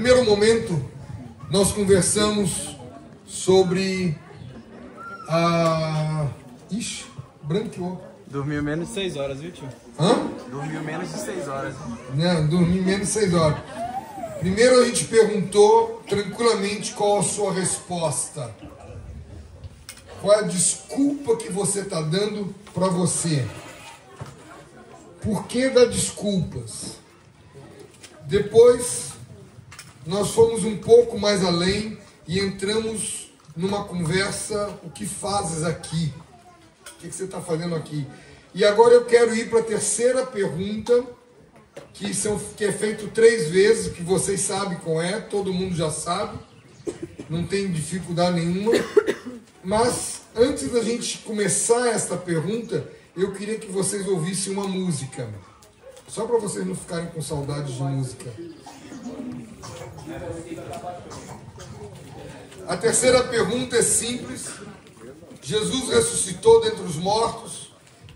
primeiro momento, nós conversamos sobre a... Ixi, branqueou. Dormiu menos de 6 horas, viu, tio? Hã? Dormiu menos de 6 horas. Não, dormi menos de 6 horas. Primeiro a gente perguntou tranquilamente qual a sua resposta. Qual é a desculpa que você está dando para você? Por que dar desculpas? Depois, nós fomos um pouco mais além e entramos numa conversa, o que fazes aqui? O que você está fazendo aqui? E agora eu quero ir para a terceira pergunta, que é feito 3 vezes, que vocês sabem qual é, todo mundo já sabe, não tem dificuldade nenhuma. Mas, antes da gente começar esta pergunta, eu queria que vocês ouvissem uma música. Só para vocês não ficarem com saudades de música. A terceira pergunta é simples. Jesus ressuscitou dentre os mortos.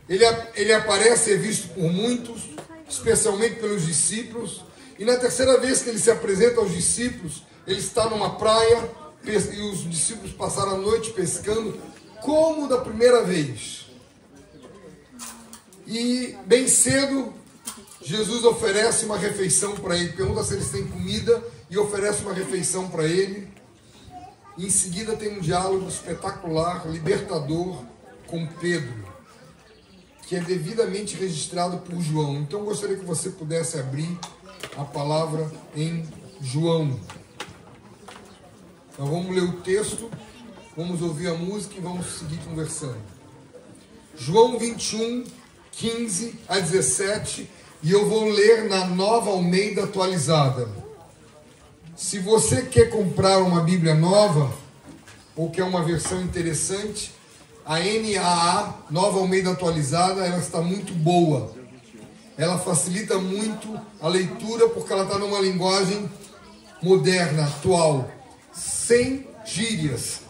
Ele aparece e é visto por muitos, especialmente pelos discípulos. E na terceira vez que ele se apresenta aos discípulos, ele está numa praia e os discípulos passaram a noite pescando, como da primeira vez. E bem cedo, Jesus oferece uma refeição para ele. Pergunta se eles têm comida e oferece uma refeição para ele. E em seguida tem um diálogo espetacular, libertador, com Pedro, que é devidamente registrado por João. Então eu gostaria que você pudesse abrir a palavra em João. Então vamos ler o texto, vamos ouvir a música e vamos seguir conversando. João 21, 15 a 17, e eu vou ler na Nova Almeida Atualizada. Se você quer comprar uma Bíblia nova, ou quer uma versão interessante, a NAA, Nova Almeida Atualizada, ela está muito boa. Ela facilita muito a leitura, porque ela está numa linguagem moderna, atual, sem gírias.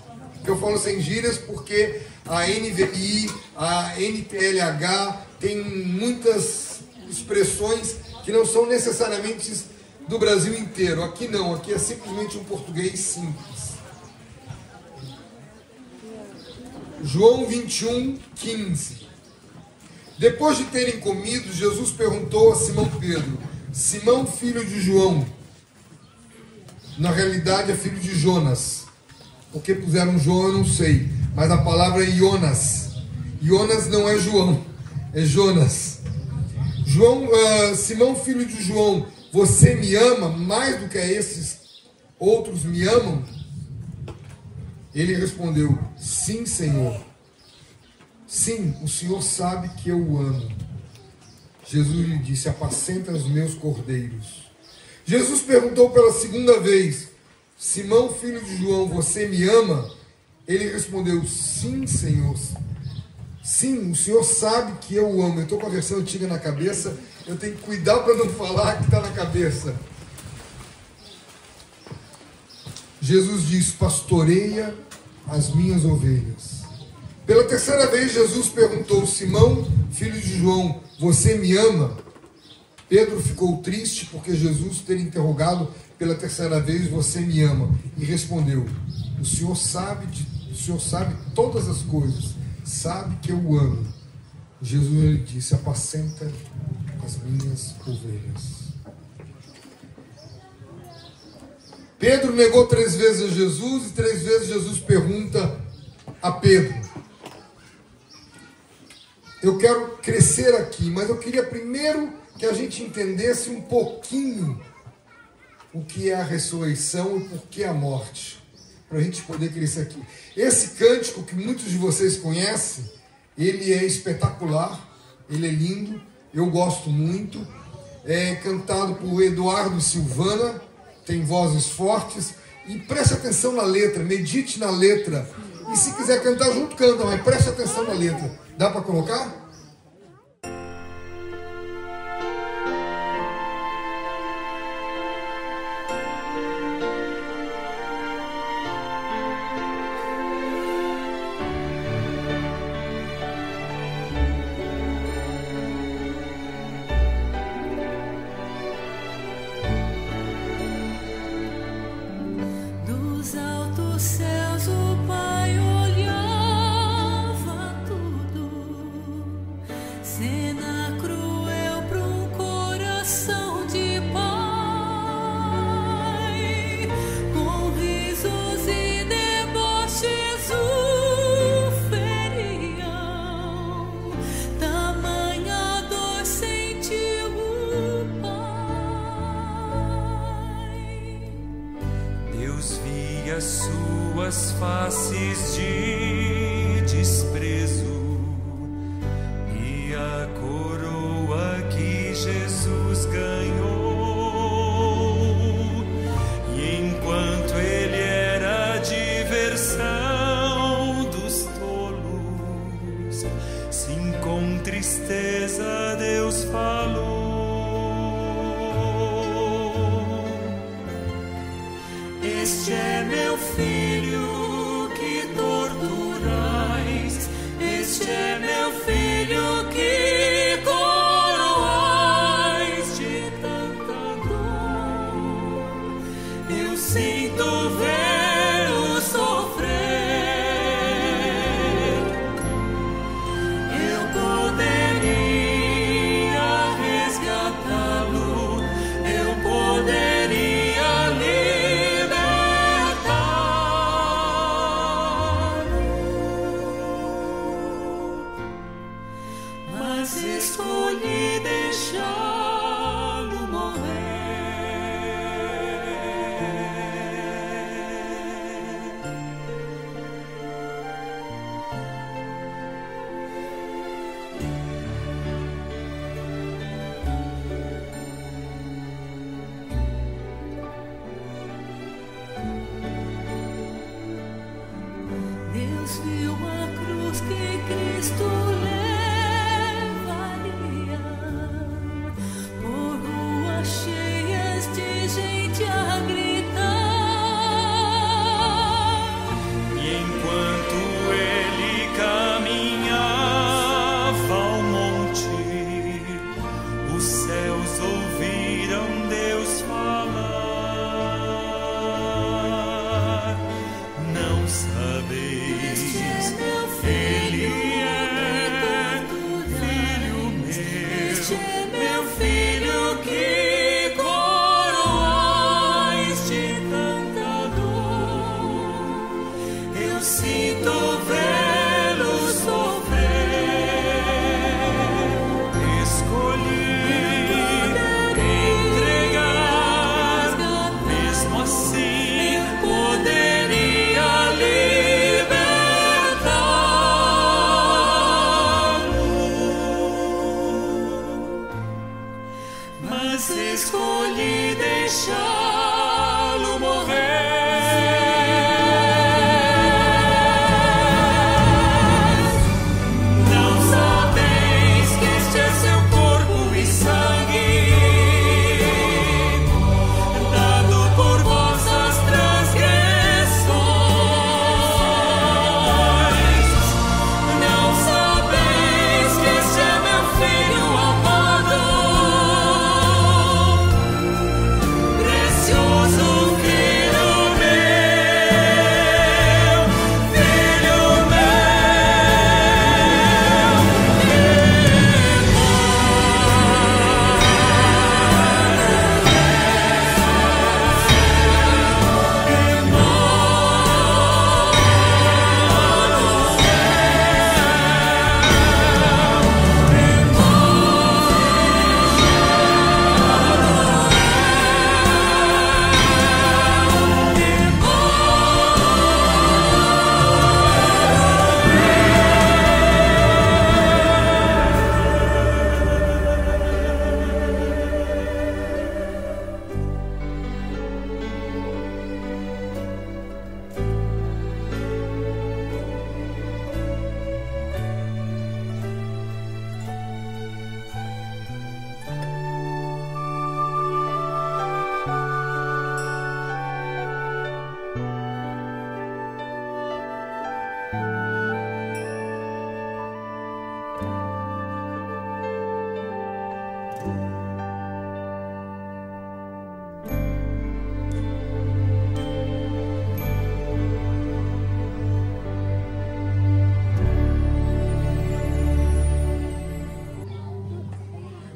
Eu falo sem gírias porque a NVI, a NTLH tem muitas expressões que não são necessariamente do Brasil inteiro. Aqui não, aqui é simplesmente um português simples. João 21, 15. Depois de terem comido, Jesus perguntou a Simão Pedro: Simão, filho de João, na realidade é filho de Jonas. Por que puseram João eu não sei, mas a palavra é Jonas. Jonas não é João, é Jonas. Simão, filho de João, você me ama mais do que esses outros me amam? Ele respondeu: sim, Senhor. Sim, o Senhor sabe que eu o amo. Jesus lhe disse: apacenta os meus cordeiros. Jesus perguntou pela segunda vez: Simão, filho de João, você me ama? Ele respondeu: sim, Senhor. Sim, o Senhor sabe que eu o amo. Eu estou com a versão antiga na cabeça, eu tenho que cuidar para não falar que está na cabeça. Jesus diz: pastoreia as minhas ovelhas. Pela terceira vez, Jesus perguntou: Simão, filho de João, você me ama? Pedro ficou triste porque Jesus ter interrogado pela terceira vez: você me ama? E respondeu: o Senhor sabe todas as coisas, sabe que eu o amo. Jesus lhe disse: apacenta as minhas ovelhas. Pedro negou 3 vezes a Jesus e 3 vezes Jesus pergunta a Pedro. Eu quero crescer aqui, mas eu queria primeiro que a gente entendesse um pouquinho o que é a ressurreição e por que a morte, para a gente poder crescer aqui. Esse cântico que muitos de vocês conhecem, ele é espetacular, ele é lindo, eu gosto muito. É cantado por Eduardo e Silvana, tem vozes fortes, e preste atenção na letra, medite na letra. E se quiser cantar junto, canta, mas preste atenção na letra. Dá para colocar? Deus via suas faces de desprezo e a coroa que Jesus ganhou. E enquanto ele era a diversão dos tolos, sim, com tristeza Deus falou: este é meu filho que torturais, este é meu filho que coroais de tanta dor. Eu sinto vê-lo sofrer. Eu poderia resgatá-lo, eu poderia escolhi deixá-lo morrer. Deus viu a cruz que Cristo gente a gritar. E enquanto ele caminhava ao monte, os céus ouviram Deus falar: não sabeis, ele é filho meu, este é meu filho que sinto vê-lo sofrer. Escolhi entregar, mesmo assim poderia libertá-lo, mas escolhi deixá-lo morrer.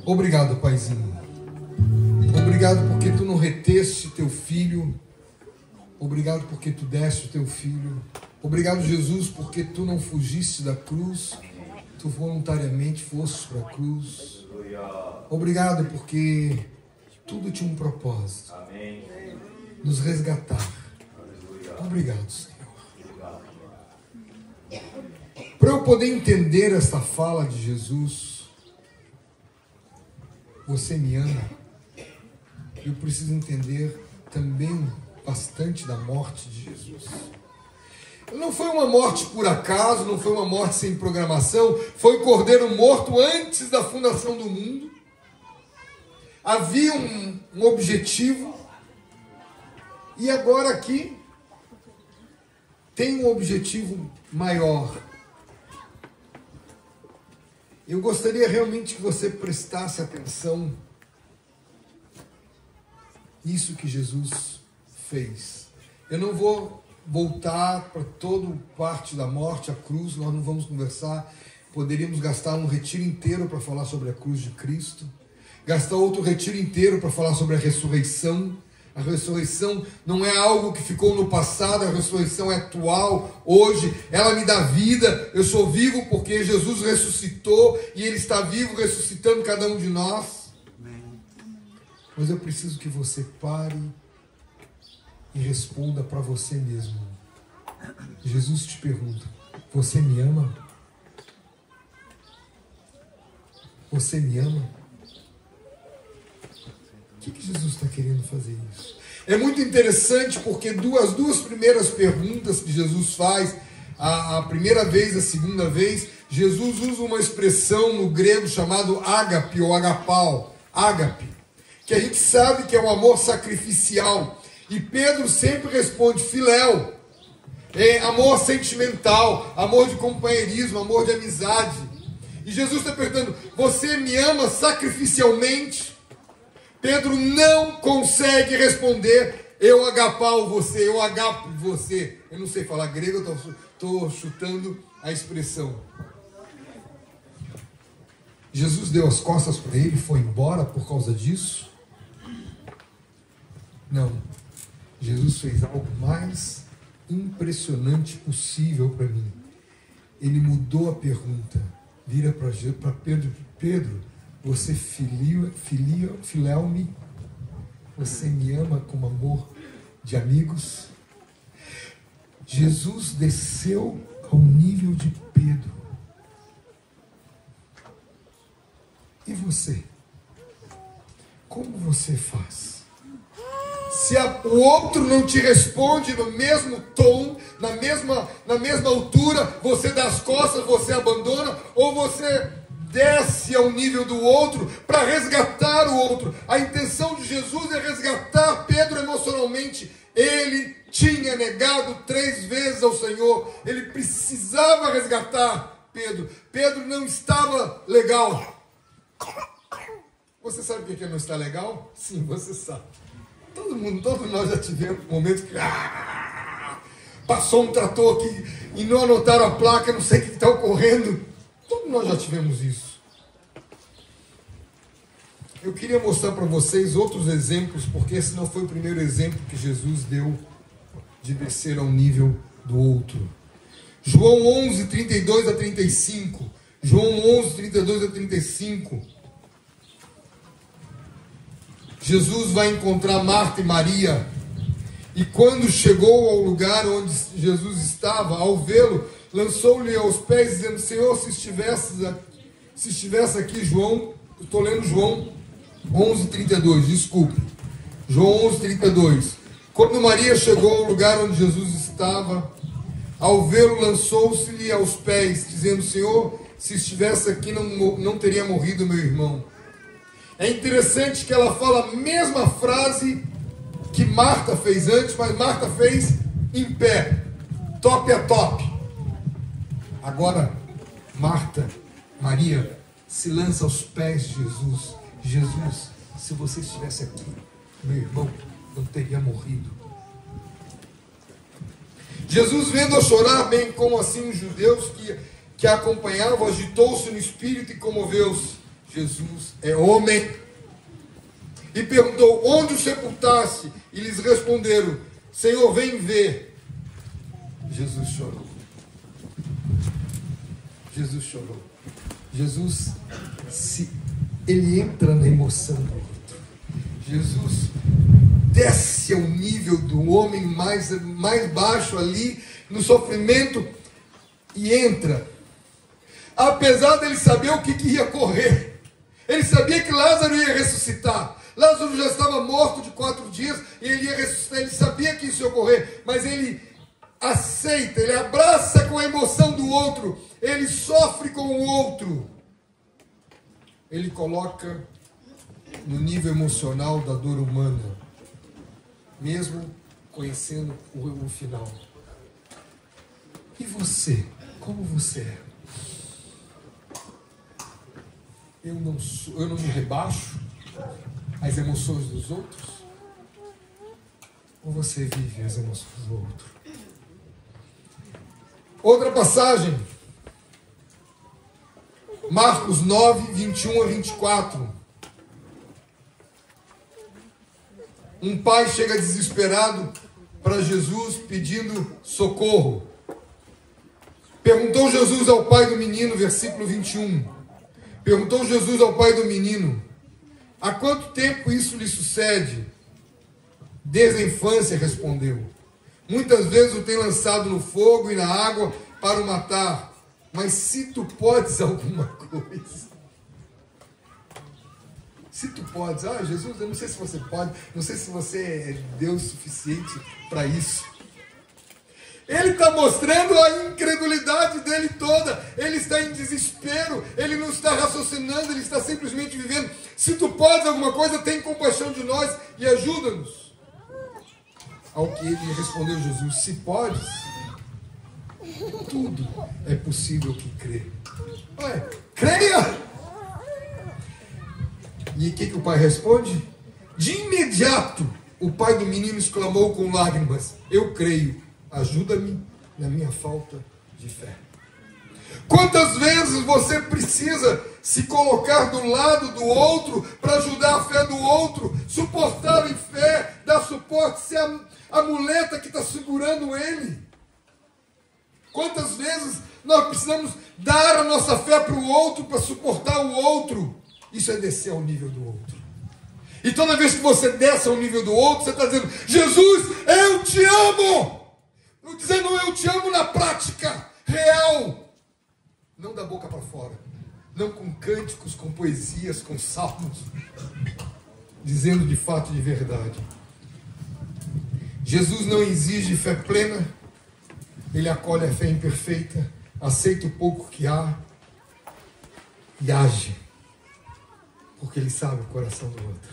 Obrigado, Paizinho. Obrigado porque tu não reteste teu filho. Obrigado porque tu deste o teu filho. Obrigado, Jesus, porque tu não fugiste da cruz. Tu voluntariamente fostes para a cruz. Obrigado porque tudo tinha um propósito. Nos resgatar. Obrigado, Senhor. Para eu poder entender esta fala de Jesus, você me ama, eu preciso entender também bastante da morte de Jesus. Não foi uma morte por acaso, não foi uma morte sem programação, foi o cordeiro morto antes da fundação do mundo. Havia um objetivo, e agora aqui tem um objetivo maior. Eu gostaria realmente que você prestasse atenção nisso que Jesus fez. Eu não vou voltar para toda parte da morte, a cruz, nós não vamos conversar. Poderíamos gastar um retiro inteiro para falar sobre a cruz de Cristo, gastar outro retiro inteiro para falar sobre a ressurreição. A ressurreição não é algo que ficou no passado, a ressurreição é atual, hoje, ela me dá vida, eu sou vivo porque Jesus ressuscitou e Ele está vivo, ressuscitando cada um de nós. Mas eu preciso que você pare e responda para você mesmo. Jesus te pergunta: você me ama? Você me ama? O que Jesus está querendo fazer isso? É muito interessante porque as duas primeiras perguntas que Jesus faz, a primeira vez, a segunda vez, Jesus usa uma expressão no grego chamado ágape ou agapau, ágape, que a gente sabe que é um amor sacrificial. E Pedro sempre responde filéu, é amor sentimental, amor de companheirismo, amor de amizade. E Jesus está perguntando: você me ama sacrificialmente? Pedro não consegue responder: eu agapau você, eu agapo você. Eu não sei falar grego, eu estou chutando a expressão. Jesus deu as costas para ele, foi embora por causa disso? Não. Jesus fez algo mais impressionante possível para mim. Ele mudou a pergunta. Vira para Pedro: Pedro, você filéu-me? Você me ama como amor de amigos? Jesus desceu ao nível de Pedro. E você? Como você faz? Se o outro não te responde no mesmo tom, na mesma altura, você dá as costas, você abandona, ou você desce ao nível do outro para resgatar o outro. A intenção de Jesus é resgatar Pedro emocionalmente. Ele tinha negado 3 vezes ao Senhor. Ele precisava resgatar Pedro. Pedro não estava legal. Você sabe o que não está legal? Sim, você sabe. Todos nós já tivemos momentos que passou um trator aqui e não anotaram a placa, não sei o que está ocorrendo. Todos nós já tivemos isso. Eu queria mostrar para vocês outros exemplos, porque esse não foi o primeiro exemplo que Jesus deu de descer ao nível do outro. João 11, 32 a 35. João 11, 32 a 35. Jesus vai encontrar Marta e Maria. E quando chegou ao lugar onde Jesus estava, ao vê-lo, lançou-lhe aos pés, dizendo: Senhor, se estivesse aqui, João, eu estou lendo João 11:32, desculpe. João 11:32. Quando Maria chegou ao lugar onde Jesus estava, ao vê-lo, lançou-se-lhe aos pés, dizendo: Senhor, se estivesse aqui, não teria morrido meu irmão. É interessante que ela fala a mesma frase que Marta fez antes, mas Marta fez em pé, top a top. Agora, Maria se lança aos pés de Jesus. Jesus, se você estivesse aqui, meu irmão não teria morrido. Jesus, vendo-a chorar, bem como assim os judeus que a acompanhavam, agitou-se no espírito e comoveu-se. Jesus é homem. E perguntou: onde o sepultaste? E lhes responderam: Senhor, vem ver. Jesus chorou. Jesus chorou. Jesus, ele entra na emoção do outro. Jesus desce ao nível do homem mais baixo ali, no sofrimento, e entra. Apesar dele saber o que ia correr. Ele sabia que Lázaro ia ressuscitar. Lázaro já estava morto de 4 dias e ele ia ressuscitar. Ele sabia que isso ia ocorrer, mas ele aceita, ele abraça com a emoção do outro, ele sofre com o outro. Ele coloca no nível emocional da dor humana, mesmo conhecendo o final. E você? Como você é? Eu não me rebaixo às emoções dos outros? Ou você vive as emoções do outro? Outra passagem. Marcos 9, 21 a 24. Um pai chega desesperado para Jesus pedindo socorro. Perguntou Jesus ao pai do menino, versículo 21. Perguntou Jesus ao pai do menino: há quanto tempo isso lhe sucede? Desde a infância, respondeu. Muitas vezes o tem lançado no fogo e na água para o matar. Mas se tu podes alguma coisa. Se tu podes. Ah, Jesus, eu não sei se você pode. Não sei se você é Deus suficiente para isso. Ele está mostrando a incredulidade dele toda. Ele está em desespero. Ele não está raciocinando. Ele está simplesmente vivendo. Se tu podes alguma coisa, tem compaixão de nós e ajuda-nos. Ao que ele respondeu Jesus: se podes, tudo é possível que crê. Ué, creia! E o que o pai responde? De imediato, o pai do menino exclamou com lágrimas: eu creio, ajuda-me na minha falta de fé. Quantas vezes você precisa se colocar do lado do outro para ajudar a fé do outro, suportar em fé, dar suporte, ser a muleta que está segurando ele? Quantas vezes nós precisamos dar a nossa fé para o outro, para suportar o outro? Isso é descer ao nível do outro. E toda vez que você desce ao nível do outro, você está dizendo: Jesus, eu te amo! Dizendo eu te amo na prática real. Não da boca para fora. Não com cânticos, com poesias, com salmos. Dizendo de fato, de verdade. Jesus não exige fé plena. Ele acolhe a fé imperfeita. Aceita o pouco que há. E age. Porque ele sabe o coração do outro.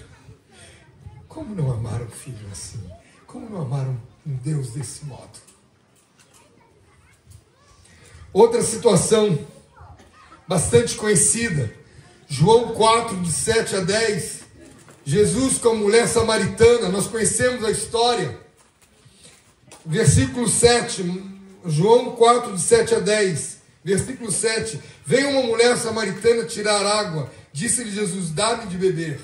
Como não amar um filho assim? Como não amar um Deus desse modo? Outra situação bastante conhecida. João 4, de 7 a 10. Jesus com a mulher samaritana. Nós conhecemos a história. Versículo 7. João 4, de 7 a 10. Versículo 7. Veio uma mulher samaritana tirar água. Disse-lhe Jesus: dá-me de beber.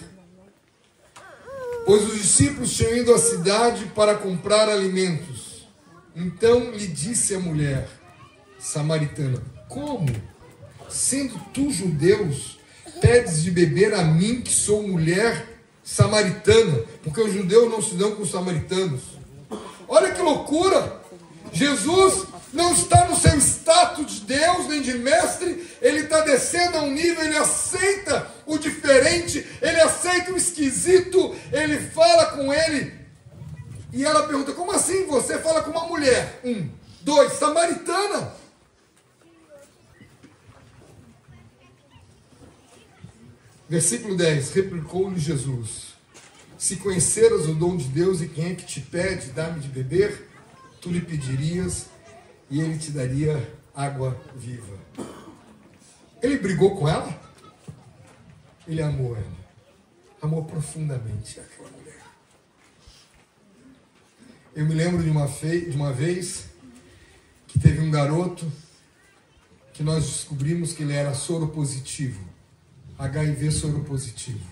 Pois os discípulos tinham ido à cidade para comprar alimentos. Então lhe disse a mulher samaritana: como, sendo tu judeus, pedes de beber a mim, que sou mulher samaritana? Porque os judeus não se dão com os samaritanos. Olha que loucura! Jesus não está no seu status de Deus, nem de mestre. Ele está descendo a um nível, ele aceita o diferente, ele aceita o esquisito, ele fala com ele. E ela pergunta: como assim você fala com uma mulher? 1, 2, samaritana. Versículo 10, replicou-lhe Jesus: se conheceras o dom de Deus e quem é que te pede, dá-me de beber, tu lhe pedirias e ele te daria água viva. Ele brigou com ela? Ele amou ela. Amou profundamente aquela mulher. Eu me lembro de uma vez que teve um garoto que nós descobrimos que ele era soropositivo. HIV soropositivo.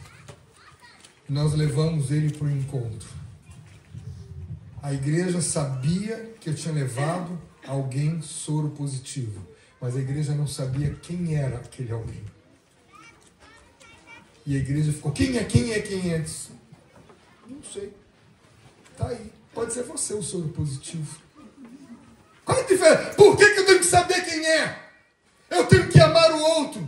E nós levamos ele para o encontro. A igreja sabia que eu tinha levado alguém soropositivo, mas a igreja não sabia quem era aquele alguém. E a igreja ficou: quem é? Disse: não sei. Tá aí. Pode ser você o soro positivo. Qual é a diferença? Por que eu tenho que saber quem é? Eu tenho que amar o outro.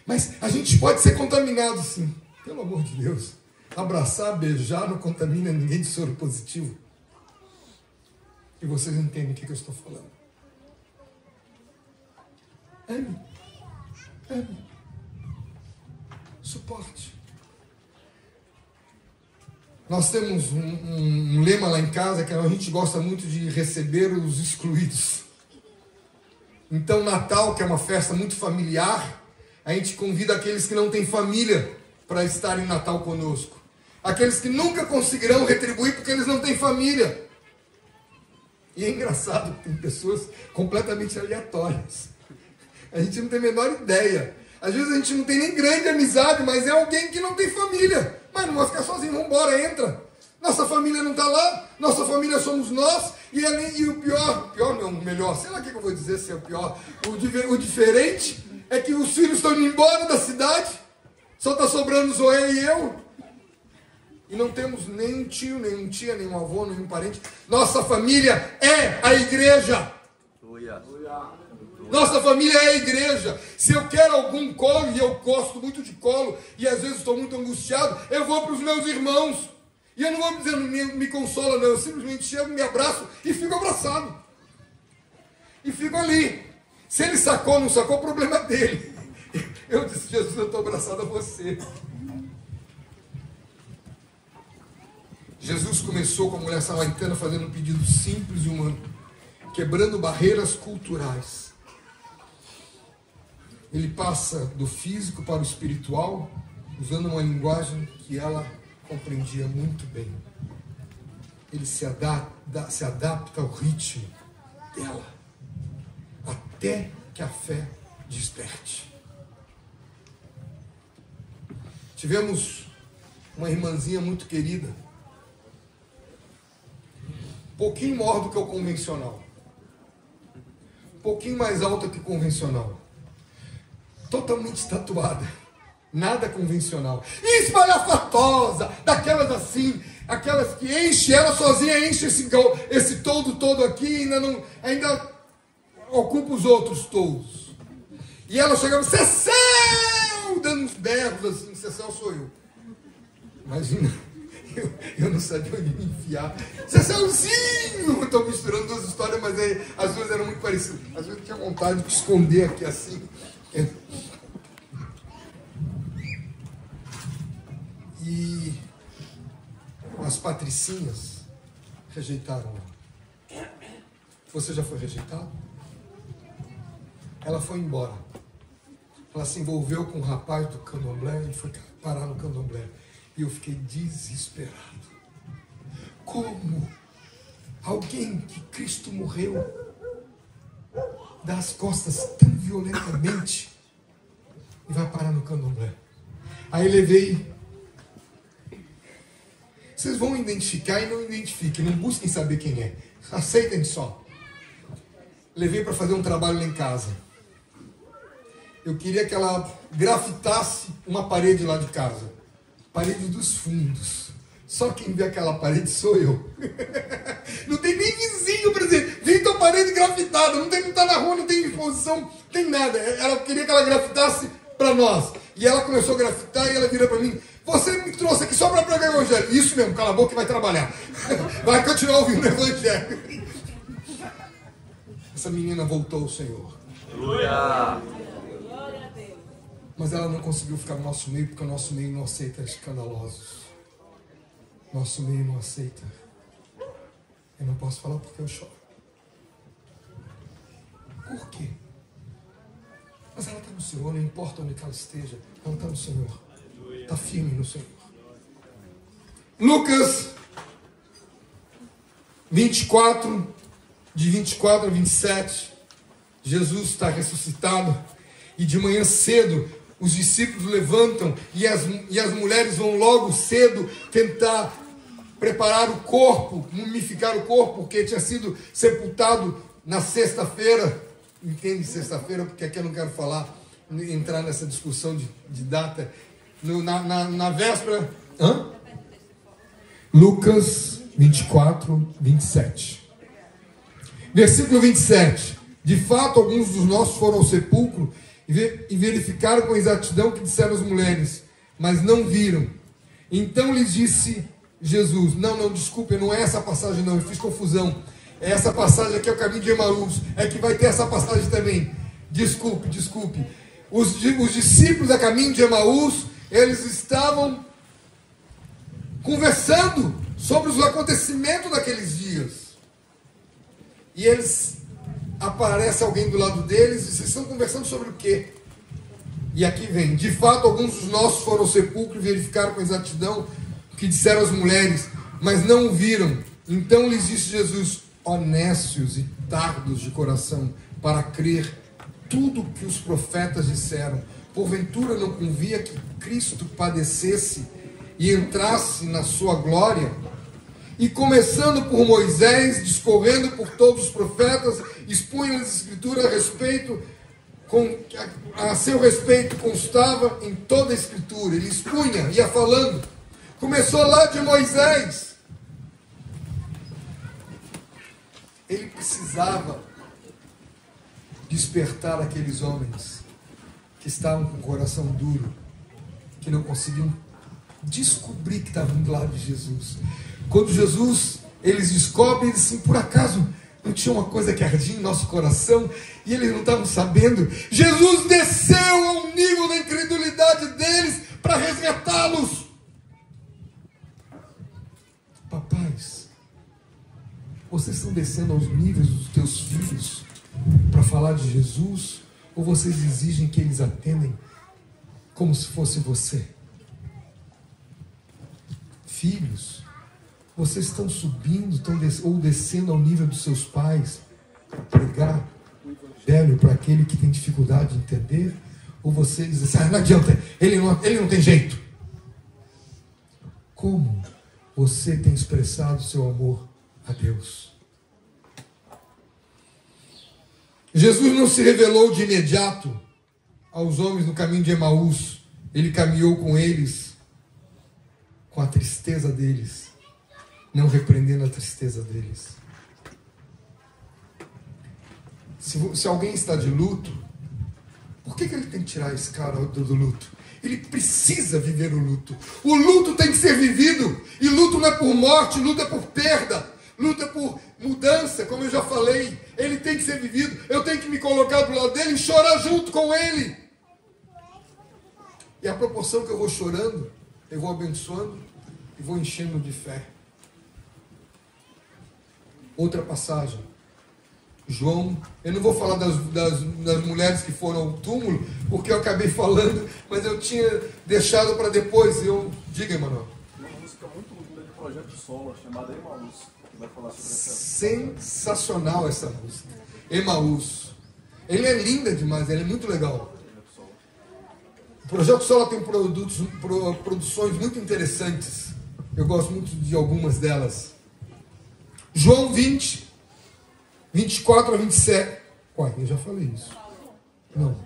Mas a gente pode ser contaminado, sim. Pelo amor de Deus. Abraçar, beijar, não contamina ninguém de soro positivo. E vocês entendem o que eu estou falando. Ame. Ame. Suporte. Nós temos um lema lá em casa que a gente gosta muito de receber os excluídos. Então, Natal, que é uma festa muito familiar, a gente convida aqueles que não têm família para estarem em Natal conosco. Aqueles que nunca conseguirão retribuir porque eles não têm família. E é engraçado que tem pessoas completamente aleatórias. A gente não tem a menor ideia. Às vezes a gente não tem nem grande amizade, mas é alguém que não tem família. Mas não vai ficar sozinho, vamos embora, entra. Nossa família não está lá, nossa família somos nós. E o pior não, o melhor, sei lá o que eu vou dizer se é o pior. O diferente é que os filhos estão indo embora da cidade, só está sobrando Zoé e eu. E não temos nem um tio, nem uma tia, nem um avô, nem um parente. Nossa família é a igreja. Nossa família é a igreja. Se eu quero algum colo, e eu gosto muito de colo, e às vezes estou muito angustiado, eu vou para os meus irmãos. E eu não vou dizer, me consola, não. Eu simplesmente chego, me abraço e fico abraçado. E fico ali. Se ele sacou ou não sacou, o problema é dele. Eu disse, Jesus, eu estou abraçado a você. Jesus começou com a mulher samaritana fazendo um pedido simples e humano, quebrando barreiras culturais. Ele passa do físico para o espiritual, usando uma linguagem que ela compreendia muito bem. Ele se adapta ao ritmo dela, até que a fé desperte. Tivemos uma irmãzinha muito querida, um pouquinho maior do que o convencional, um pouquinho mais alta que o convencional, totalmente tatuada, nada convencional, e espalhafatosa, daquelas assim, aquelas que enche ela sozinha, enche esse todo aqui, ainda ocupa os outros todos. E ela chegava, Cecel, dando uns berros assim, Cecel sou eu. Imagina, eu não sabia onde me enfiar. Cecelzinho! Estou misturando duas histórias, mas as duas eram muito parecidas. Às vezes eu tinha vontade de esconder aqui assim. E as patricinhas rejeitaram ela. Você já foi rejeitado? Ela foi embora. Ela se envolveu com um rapaz do candomblé e foi parar no candomblé. E eu fiquei desesperado. Como alguém que Cristo morreu dá as costas tão violentamente e vai parar no candomblé? Aí levei. Vocês vão identificar e não identifiquem, não busquem saber quem é. Aceitem só. Levei para fazer um trabalho lá em casa. Eu queria que ela grafitasse uma parede lá de casa. Parede dos fundos. Só quem vê aquela parede sou eu. Não tem nem vizinho para dizer, vem tua parede grafitada, não está na rua, não tem exposição, não tem nada. Ela queria que ela grafitasse para nós. E ela começou a grafitar e ela vira para mim, você me trouxe aqui só para pregar o evangelho. Isso mesmo, cala a boca e vai trabalhar. Vai continuar ouvindo o evangelho. Essa menina voltou ao Senhor. Aleluia. Mas ela não conseguiu ficar no nosso meio, porque o nosso meio não aceita escandalosos. Nosso meio não aceita. Eu não posso falar porque eu choro. Por quê? Mas ela está no Senhor, não importa onde ela esteja. Ela está no Senhor. Está firme no Senhor. Lucas 24, de 24 a 27. Jesus está ressuscitado. E de manhã cedo, os discípulos levantam e as mulheres vão logo cedo tentar preparar o corpo, mumificar o corpo, porque tinha sido sepultado na sexta-feira. Entende sexta-feira? Porque aqui eu não quero entrar nessa discussão de data. Na véspera... Lucas 24, 27. Versículo 27. De fato, alguns dos nossos foram ao sepulcro e verificaram com exatidão o que disseram as mulheres, mas não viram. Então lhes disse Jesus: não, desculpe, não é essa passagem não, eu fiz confusão. É essa passagem aqui, é o caminho de Emaús. É que vai ter essa passagem também. Desculpe. Os discípulos a caminho de Emaús, eles estavam conversando sobre os acontecimentos daqueles dias. E aparece alguém do lado deles, e vocês estão conversando sobre o quê? E aqui vem: de fato, alguns dos nossos foram ao sepulcro e verificaram com exatidão o que disseram as mulheres, mas não o viram. Então lhes disse Jesus: honestos e tardos de coração para crer tudo que os profetas disseram. Porventura não convia que Cristo padecesse e entrasse na sua glória? E começando por Moisés, discorrendo por todos os profetas, expunha as escrituras a seu respeito constava em toda a escritura. Ele expunha, ia falando. Começou lá de Moisés. Ele precisava despertar aqueles homens que estavam com o coração duro, que não conseguiam descobrir que estavam do lado de Jesus. Quando Jesus, eles descobrem, eles assim, por acaso não tinha uma coisa que ardia em nosso coração e eles não estavam sabendo? Jesus desceu ao nível da incredulidade deles para resgatá-los. Papais, vocês estão descendo aos níveis dos teus filhos para falar de Jesus, ou vocês exigem que eles atendem como se fosse você? Filhos, vocês estão subindo, ou descendo ao nível dos seus pais para pregar o evangelho para aquele que tem dificuldade de entender? Ou vocês dizem assim: não adianta, ele não tem jeito? Como você tem expressado seu amor a Deus? Jesus não se revelou de imediato aos homens no caminho de Emaús. Ele caminhou com eles, com a tristeza deles, não repreendendo a tristeza deles. Se alguém está de luto, por que ele tem que tirar esse cara do luto? Ele precisa viver o luto. O luto tem que ser vivido. E luto não é por morte, luto é por perda. Luta por mudança, como eu já falei. Ele tem que ser vivido. Eu tenho que me colocar do lado dele e chorar junto com ele. E a proporção que eu vou chorando, eu vou abençoando e vou enchendo de fé. Outra passagem. João, eu não vou falar das mulheres que foram ao túmulo, porque eu acabei falando, mas eu tinha deixado para depois. Diga, Emanuel. Uma música muito linda de Projeto Solo, chamada Emaús. Vai falar sobre essa... Sensacional essa música, Emaús. Ele é linda demais, ele é muito legal. O Projeto Sola tem produções muito interessantes. Eu gosto muito de algumas delas. João 20, 24 a 27. Uai, eu já falei isso. Não.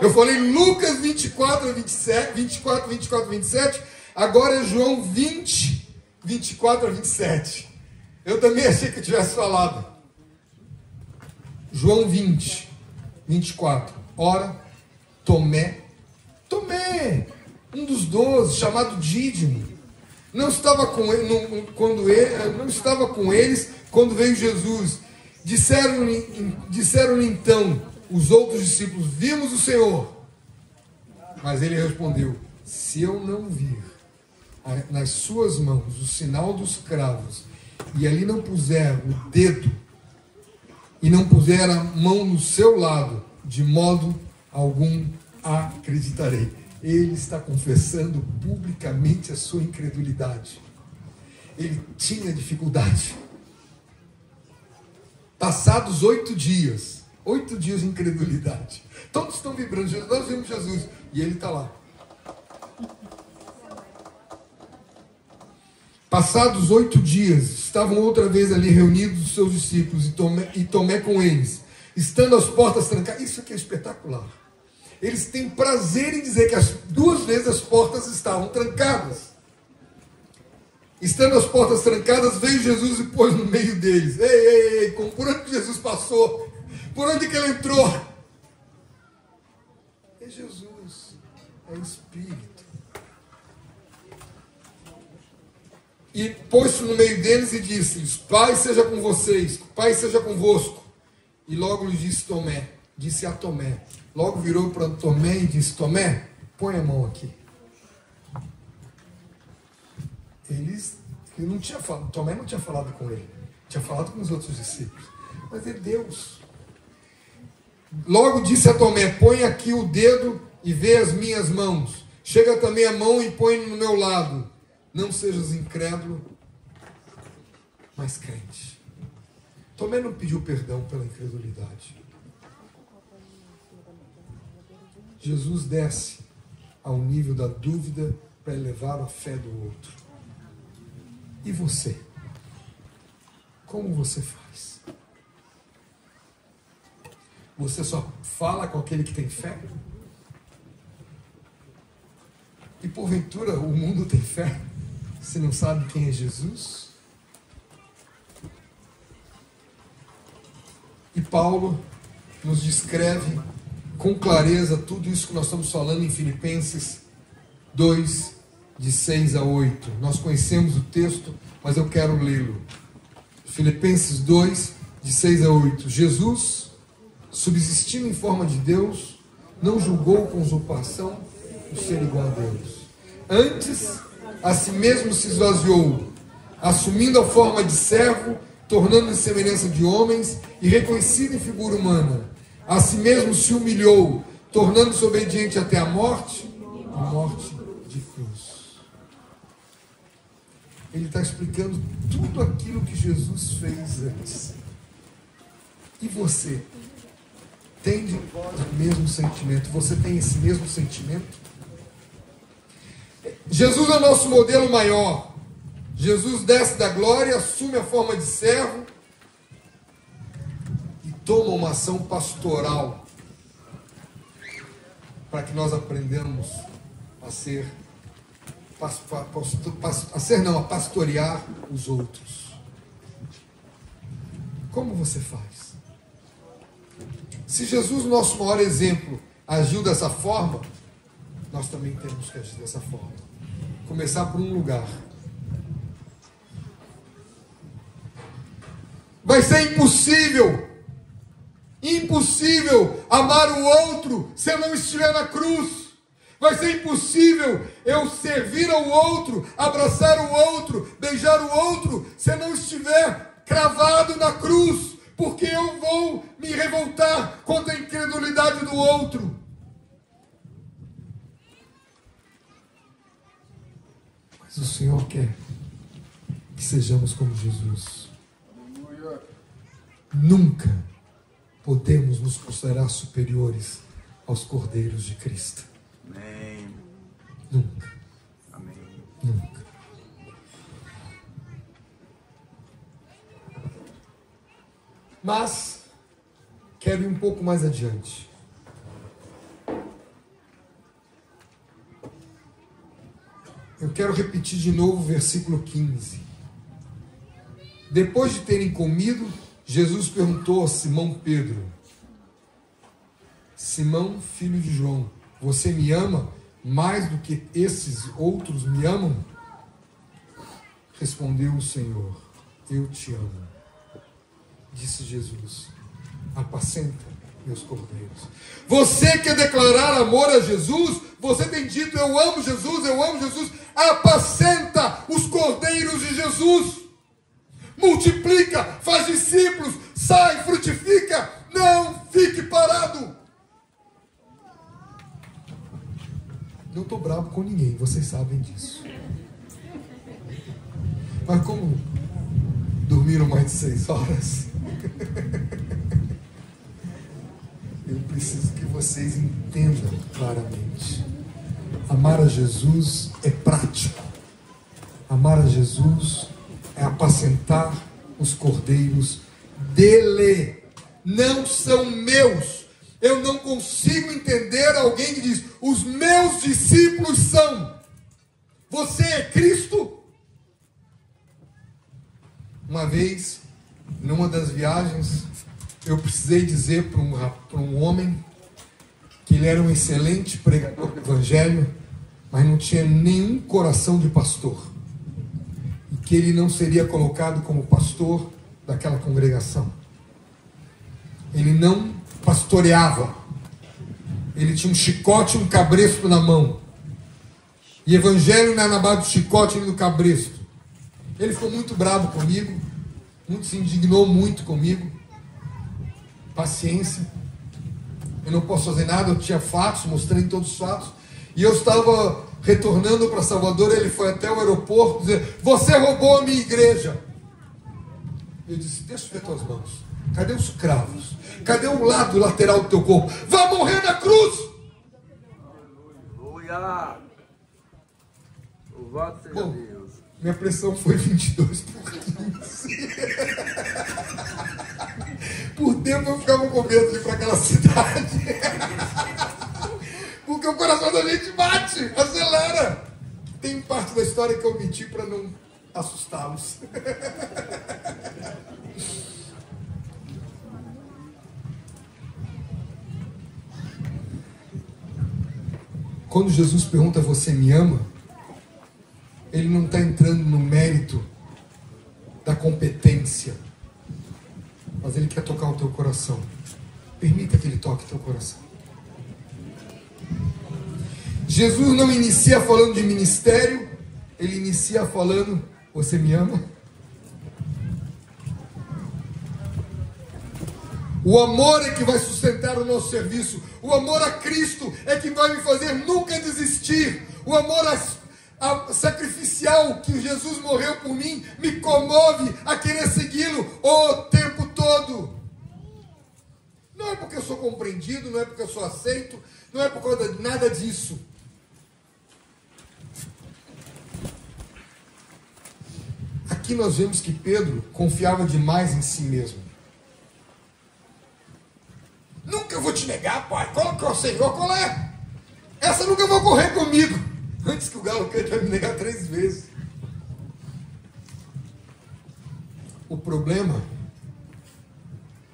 Eu falei Lucas 24 a 27, 24, 27. Agora é João 20, 24 a 27. Eu também achei que eu tivesse falado. João 20, 24. Ora, Tomé, um dos 12, chamado Dídimo, não estava com eles quando veio Jesus. Disseram-lhe então os outros discípulos: vimos o Senhor. Mas ele respondeu: se eu não vir nas suas mãos o sinal dos cravos, e ali não puser o dedo, e não puser a mão no seu lado, de modo algum acreditarei. Ele está confessando publicamente a sua incredulidade. Ele tinha dificuldade. Passados 8 dias de incredulidade, todos estão vibrando. Nós vimos Jesus e ele está lá. Passados 8 dias, estavam outra vez ali reunidos os seus discípulos e Tomé com eles, estando as portas trancadas. Isso aqui é espetacular. eles têm prazer em dizer que as 2 vezes as portas estavam trancadas. Estando as portas trancadas, veio Jesus e pôs no meio deles. Ei, por onde Jesus passou? Por onde que ele entrou? É Jesus, é Espírito. E pôs-se no meio deles e disse-lhes: Pai seja com vocês, Pai seja convosco. E logo lhe disse a Tomé. Logo virou para Tomé e disse: Tomé, põe a mão aqui. Ele não tinha falado, Tomé não tinha falado com ele, tinha falado com os outros discípulos, mas é Deus. Logo disse a Tomé: põe aqui o dedo e vê as minhas mãos. Chega também a mão e põe no meu lado. Não sejas incrédulo, mas crente. Tomé não pediu perdão pela incredulidade. Jesus desce ao nível da dúvida para elevar a fé do outro. E você? Como você faz? Você só fala com aquele que tem fé? E porventura o mundo tem fé? Se não sabe quem é Jesus? E Paulo nos descreve com clareza tudo isso que nós estamos falando em Filipenses 2, de 6 a 8. Nós conhecemos o texto, mas eu quero lê-lo. Filipenses 2, de 6 a 8. Jesus, subsistindo em forma de Deus, não julgou com usurpação o ser igual a Deus. Antes, a si mesmo se esvaziou, assumindo a forma de servo, tornando-se em semelhança de homens e reconhecido em figura humana. A si mesmo se humilhou, tornando-se obediente até a morte de cruz. Ele está explicando tudo aquilo que Jesus fez antes. E você? Tem de vós o mesmo sentimento? Você tem esse mesmo sentimento? Jesus é o nosso modelo maior. Jesus desce da glória, assume a forma de servo e toma uma ação pastoral para que nós aprendamos a pastorear os outros. Como você faz? Se Jesus, nosso maior exemplo, agiu dessa forma, nós também temos que agir dessa forma. Começar por um lugar. Vai ser impossível amar o outro se eu não estiver na cruz. Vai ser impossível eu servir ao outro, abraçar o outro, beijar o outro, se eu não estiver cravado na cruz, porque eu vou me revoltar contra a incredulidade do outro. Mas o Senhor quer que sejamos como Jesus. Nunca podemos nos considerar superiores aos cordeiros de Cristo. Amém. Nunca. Amém. Nunca. Mas quero ir um pouco mais adiante. Eu quero repetir de novo o versículo 15. Depois de terem comido, Jesus perguntou a Simão Pedro: Simão, filho de João, você me ama mais do que esses outros me amam? Respondeu o Senhor: eu te amo. Disse Jesus: apacenta meus cordeiros. Você quer declarar amor a Jesus? Você tem dito: eu amo Jesus, eu amo Jesus. Apacenta os cordeiros de Jesus. Multiplica, faz discípulos, sai, frutifica. Não fique parado. Não estou bravo com ninguém, vocês sabem disso. Mas como dormiram mais de 6 horas, eu preciso que vocês entendam claramente. Amar a Jesus é prático. Amar a Jesus é apacentar os cordeiros dele. Não são meus, Eu não consigo entender alguém que diz: os meus discípulos são. Você é Cristo? Uma vez, numa das viagens, eu precisei dizer para um homem que ele era um excelente pregador do evangelho, mas não tinha nenhum coração de pastor, e que ele não seria colocado como pastor daquela congregação. Ele não pastoreava, ele tinha um chicote e um cabresto na mão, e evangelho não é na base do chicote e do cabresto. Ele ficou muito bravo comigo, se indignou muito comigo. Paciência, eu não posso fazer nada, eu tinha fatos, mostrei todos os fatos, e eu estava retornando para Salvador. Ele foi até o aeroporto dizer: você roubou a minha igreja. Eu disse: deixa eu ver tuas mãos, cadê os cravos? Cadê o lado lateral do teu corpo? Vai morrer na cruz! Aleluia! Louvado seja Deus. Minha pressão foi 22 por 15. Por tempo eu ficava com medo de ir para aquela cidade. Porque o coração da gente bate, acelera. Tem parte da história que eu omiti para não assustá-los. Quando Jesus pergunta: você me ama? Ele não está entrando no mérito da competência, mas ele quer tocar o teu coração. Permita que ele toque o teu coração. Jesus não inicia falando de ministério, ele inicia falando: você me ama? O amor é que vai sustentar o nosso serviço. O amor a Cristo é que vai me fazer nunca desistir. O amor sacrificial que Jesus morreu por mim me comove a querer segui-lo o tempo todo. Não é porque eu sou compreendido, não é porque eu sou aceito, não é por causa de nada disso. Aqui nós vemos que Pedro confiava demais em si mesmo. Nunca vou te negar, pai. Qual que é o Senhor? Qual é? Essa nunca vai ocorrer comigo. Antes que o galo cante, vai me negar 3 vezes. O problema,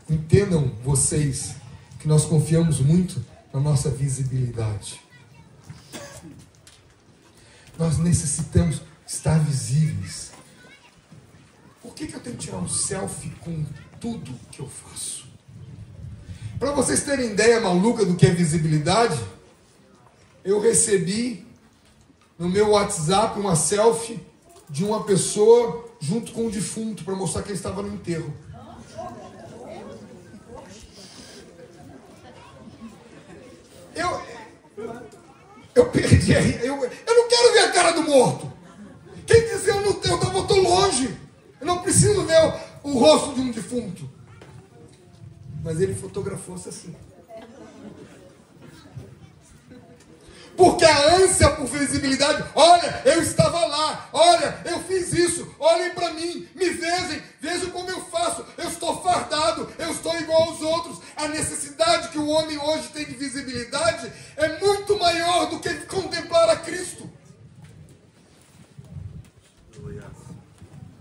entendam vocês, que nós confiamos muito na nossa visibilidade. Nós necessitamos estar visíveis. Por que eu tenho que tirar um selfie com tudo que eu faço? Para vocês terem ideia maluca do que é visibilidade, eu recebi no meu WhatsApp uma selfie de uma pessoa junto com um defunto para mostrar que ele estava no enterro. Eu perdi, eu não quero ver a cara do morto. Quem disse eu estou longe, eu não preciso ver o rosto de um defunto. Mas ele fotografou-se assim. Porque a ânsia por visibilidade: olha, eu estava lá, olha, eu fiz isso, olhem para mim, me vejam como eu faço, eu estou fardado, eu estou igual aos outros. A necessidade que o homem hoje tem de visibilidade é muito maior do que contemplar a Cristo.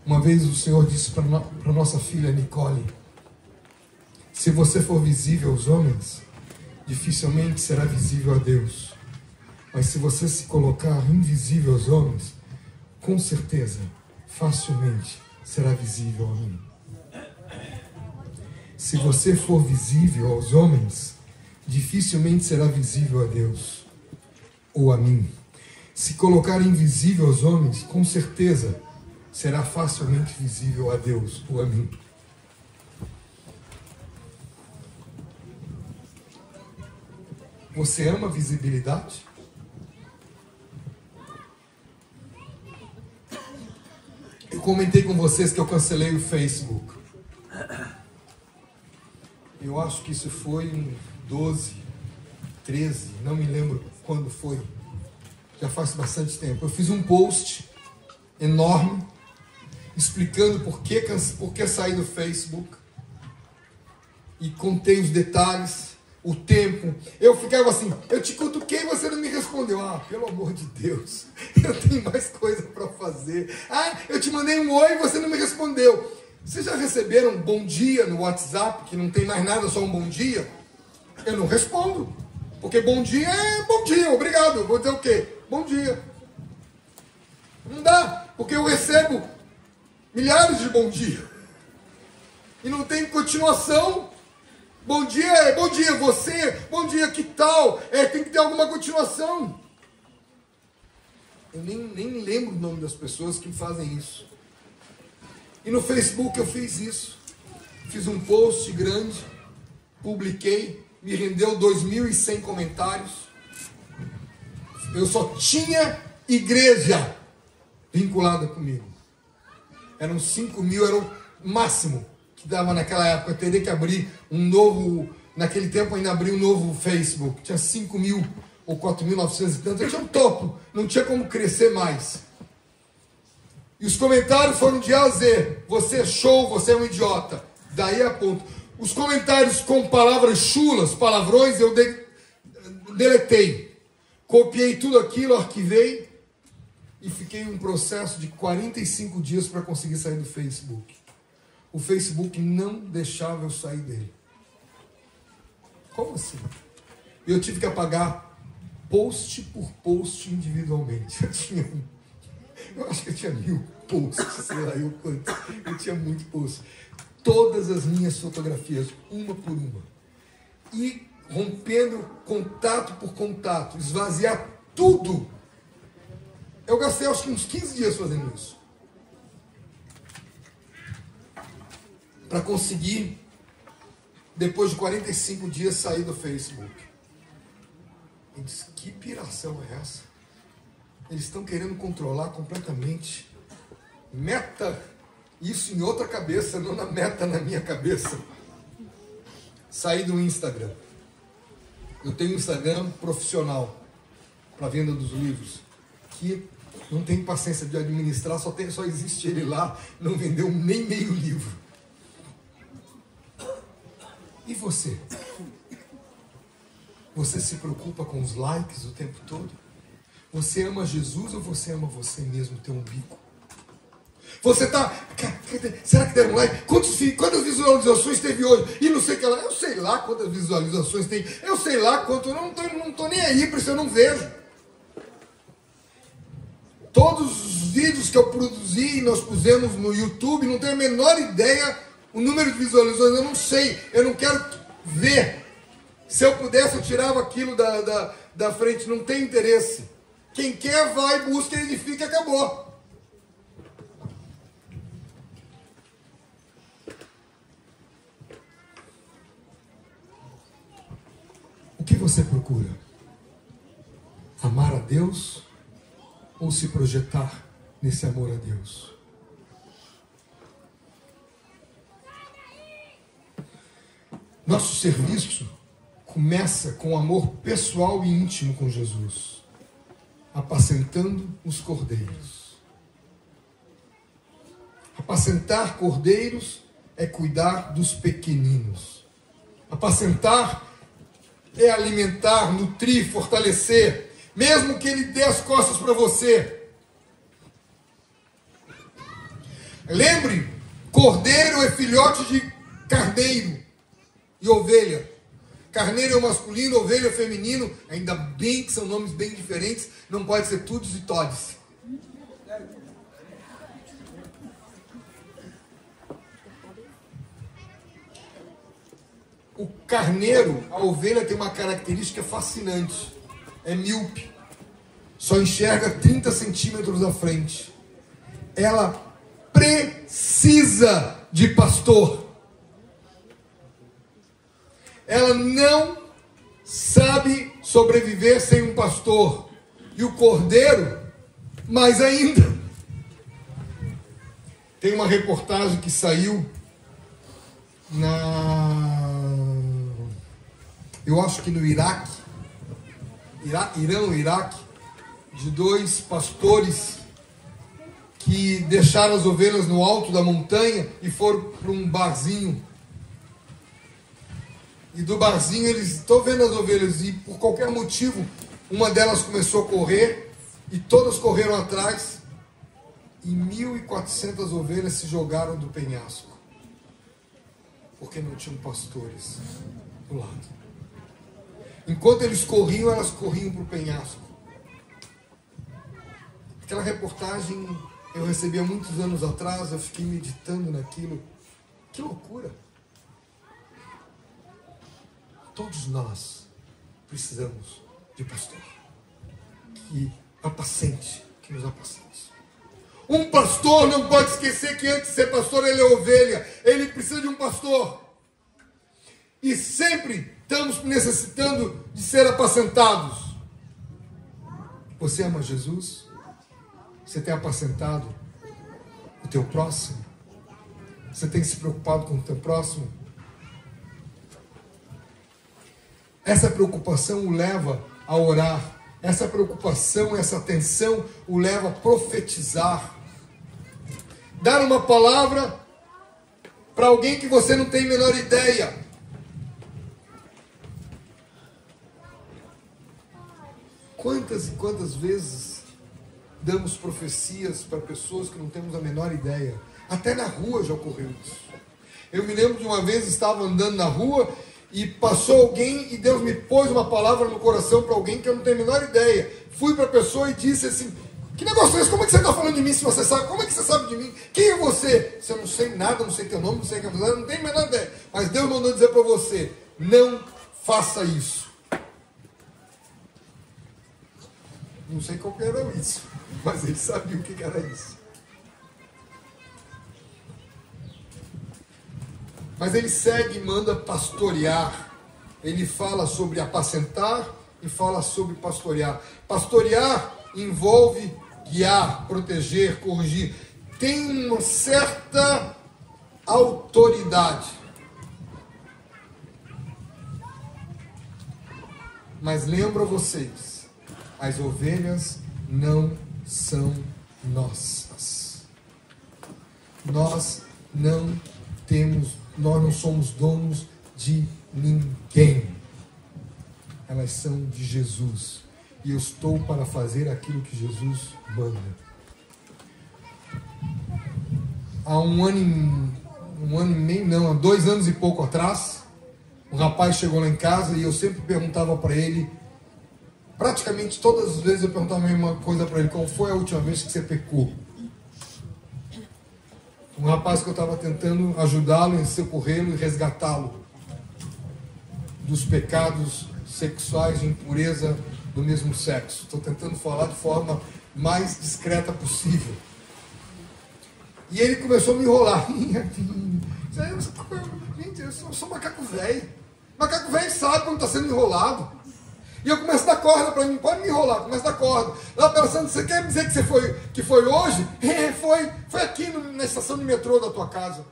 Uma vez o Senhor disse para nossa filha Nicole: se você for visível aos homens, dificilmente será visível a Deus. Mas se você se colocar invisível aos homens, com certeza, facilmente será visível a mim. Se você for visível aos homens, dificilmente será visível a Deus ou a mim. Se colocar invisível aos homens, com certeza será facilmente visível a Deus ou a mim. Você ama a visibilidade? Eu comentei com vocês que eu cancelei o Facebook. Eu acho que isso foi em 12, 13, não me lembro quando foi. Já faz bastante tempo. Eu fiz um post enorme explicando por que saí do Facebook. E contei os detalhes. o tempo. Eu ficava assim, eu te cutuquei e você não me respondeu. Ah, pelo amor de Deus, eu tenho mais coisa para fazer. Ah, eu te mandei um oi e você não me respondeu. Vocês já receberam um bom dia no WhatsApp, que não tem mais nada, só um bom dia? Eu não respondo, porque bom dia é bom dia, obrigado. Eu vou dizer o quê? Bom dia. Não dá, porque eu recebo milhares de bom dia. E não tem continuação. Bom dia, você, bom dia, que tal? Tem que ter alguma continuação. Eu nem lembro o nome das pessoas que fazem isso. E no Facebook eu fiz isso. Fiz um post grande, publiquei, me rendeu 2.100 comentários. Eu só tinha igreja vinculada comigo. Eram 5.000, era o máximo que dava naquela época. Eu teria que abrir um novo, naquele tempo ainda abri um novo Facebook. Tinha 5.000 ou 4.900 e tanto. Eu tinha um topo, não tinha como crescer mais. E os comentários foram de A a Z. Você é show, você é um idiota. Daí a ponto. Os comentários com palavras chulas, palavrões, eu deletei. Copiei tudo aquilo, arquivei. E fiquei em um processo de 45 dias para conseguir sair do Facebook. O Facebook não deixava eu sair dele. Como assim? Eu tive que apagar post por post individualmente. Eu acho que eu tinha 1.000 posts, sei lá eu quanto. Eu tinha muito post. Todas as minhas fotografias, uma por uma. E rompendo contato por contato, esvaziar tudo. Eu gastei acho que uns 15 dias fazendo isso. Para conseguir, depois de 45 dias, sair do Facebook. Eu disse, que piração é essa? Eles estão querendo controlar completamente. Meta, isso em outra cabeça, não na meta na minha cabeça. Saí do Instagram. Eu tenho um Instagram profissional para venda dos livros, que não tenho paciência de administrar, só existe ele lá, não vendeu nem meio livro. E você? Você se preocupa com os likes o tempo todo? Você ama Jesus ou você ama você mesmo, teu umbigo? Você tá... Será que deram like? Quantas visualizações teve hoje? E não sei o que lá. Eu sei lá quantas visualizações tem. Eu sei lá quanto... Eu não tô nem aí, por isso eu não vejo. Todos os vídeos que eu produzi e nós pusemos no YouTube, não tenho a menor ideia o número de visualizações. Eu não sei. Eu não quero ver. Se eu pudesse, eu tirava aquilo da frente. Não tem interesse. Quem quer, vai, busca, edifica e acabou. O que você procura? Amar a Deus ou se projetar nesse amor a Deus? Nosso serviço começa com amor pessoal e íntimo com Jesus, apacentando os cordeiros. Apacentar cordeiros é cuidar dos pequeninos. Apacentar é alimentar, nutrir, fortalecer, mesmo que ele dê as costas para você. Lembre, cordeiro é filhote de carneiro e ovelha. Carneiro é o masculino, ovelha é o feminino. Ainda bem que são nomes bem diferentes. Não pode ser Tudes e Todes. O carneiro, a ovelha, tem uma característica fascinante. É míope. Só enxerga 30 centímetros à frente. Ela precisa de pastor. Ela não sabe sobreviver sem um pastor. E o cordeiro, mais ainda. Tem uma reportagem que saiu eu acho que no Iraque, Iraque, de dois pastores que deixaram as ovelhas no alto da montanha e foram para um barzinho E do barzinho, eles estão vendo as ovelhas e por qualquer motivo, uma delas começou a correr e todas correram atrás e 1.400 ovelhas se jogaram do penhasco. Porque não tinham pastores do lado. Enquanto eles corriam, elas corriam para o penhasco. Aquela reportagem eu recebi há muitos anos atrás, eu fiquei meditando naquilo. Que loucura! Todos nós precisamos de pastor. Que apacente, que nos apacente. Um pastor não pode esquecer que antes de ser pastor ele é ovelha. Ele precisa de um pastor. E sempre estamos necessitando de ser apacentados. Você ama Jesus? Você tem apacentado o teu próximo? Você tem se preocupado com o teu próximo? Essa preocupação o leva a orar. Essa preocupação, essa atenção o leva a profetizar. Dar uma palavra para alguém que você não tem a menor ideia. Quantas e quantas vezes damos profecias para pessoas que não temos a menor ideia? Até na rua já ocorreu isso. Eu me lembro de uma vez, estava andando na rua e passou alguém e Deus me pôs uma palavra no coração para alguém que eu não tenho a menor ideia. Fui para a pessoa e disse assim: que negócio é esse? Como é que você está falando de mim se você sabe? Como é que você sabe de mim? Quem é você? Se eu não sei nada, não sei teu nome, não sei quem é você, não tenho a menor ideia. Mas Deus mandou dizer para você: não faça isso. Não sei qual que era isso, mas ele sabia o que era isso. Mas ele segue e manda pastorear. Ele fala sobre apacentar e fala sobre pastorear. Pastorear envolve guiar, proteger, corrigir. Tem uma certa autoridade. Mas lembro a vocês, as ovelhas não são nossas. Nós não somos donos de ninguém. Elas são de Jesus. E eu estou para fazer aquilo que Jesus manda. Há há 2 anos e pouco atrás, um rapaz chegou lá em casa e eu sempre perguntava para ele, praticamente todas as vezes eu perguntava a mesma coisa para ele: qual foi a última vez que você pecou? Um rapaz que eu estava tentando ajudá-lo, socorrê-lo e resgatá-lo dos pecados sexuais de impureza do mesmo sexo. Estou tentando falar de forma mais discreta possível. E ele começou a me enrolar. Gente, eu sou macaco velho. Macaco velho sabe quando está sendo enrolado. E eu começo a dar corda para mim. Pode me enrolar, começo a dar corda. Lá pensando: você quer dizer que foi hoje? Foi aqui na estação de metrô da tua casa.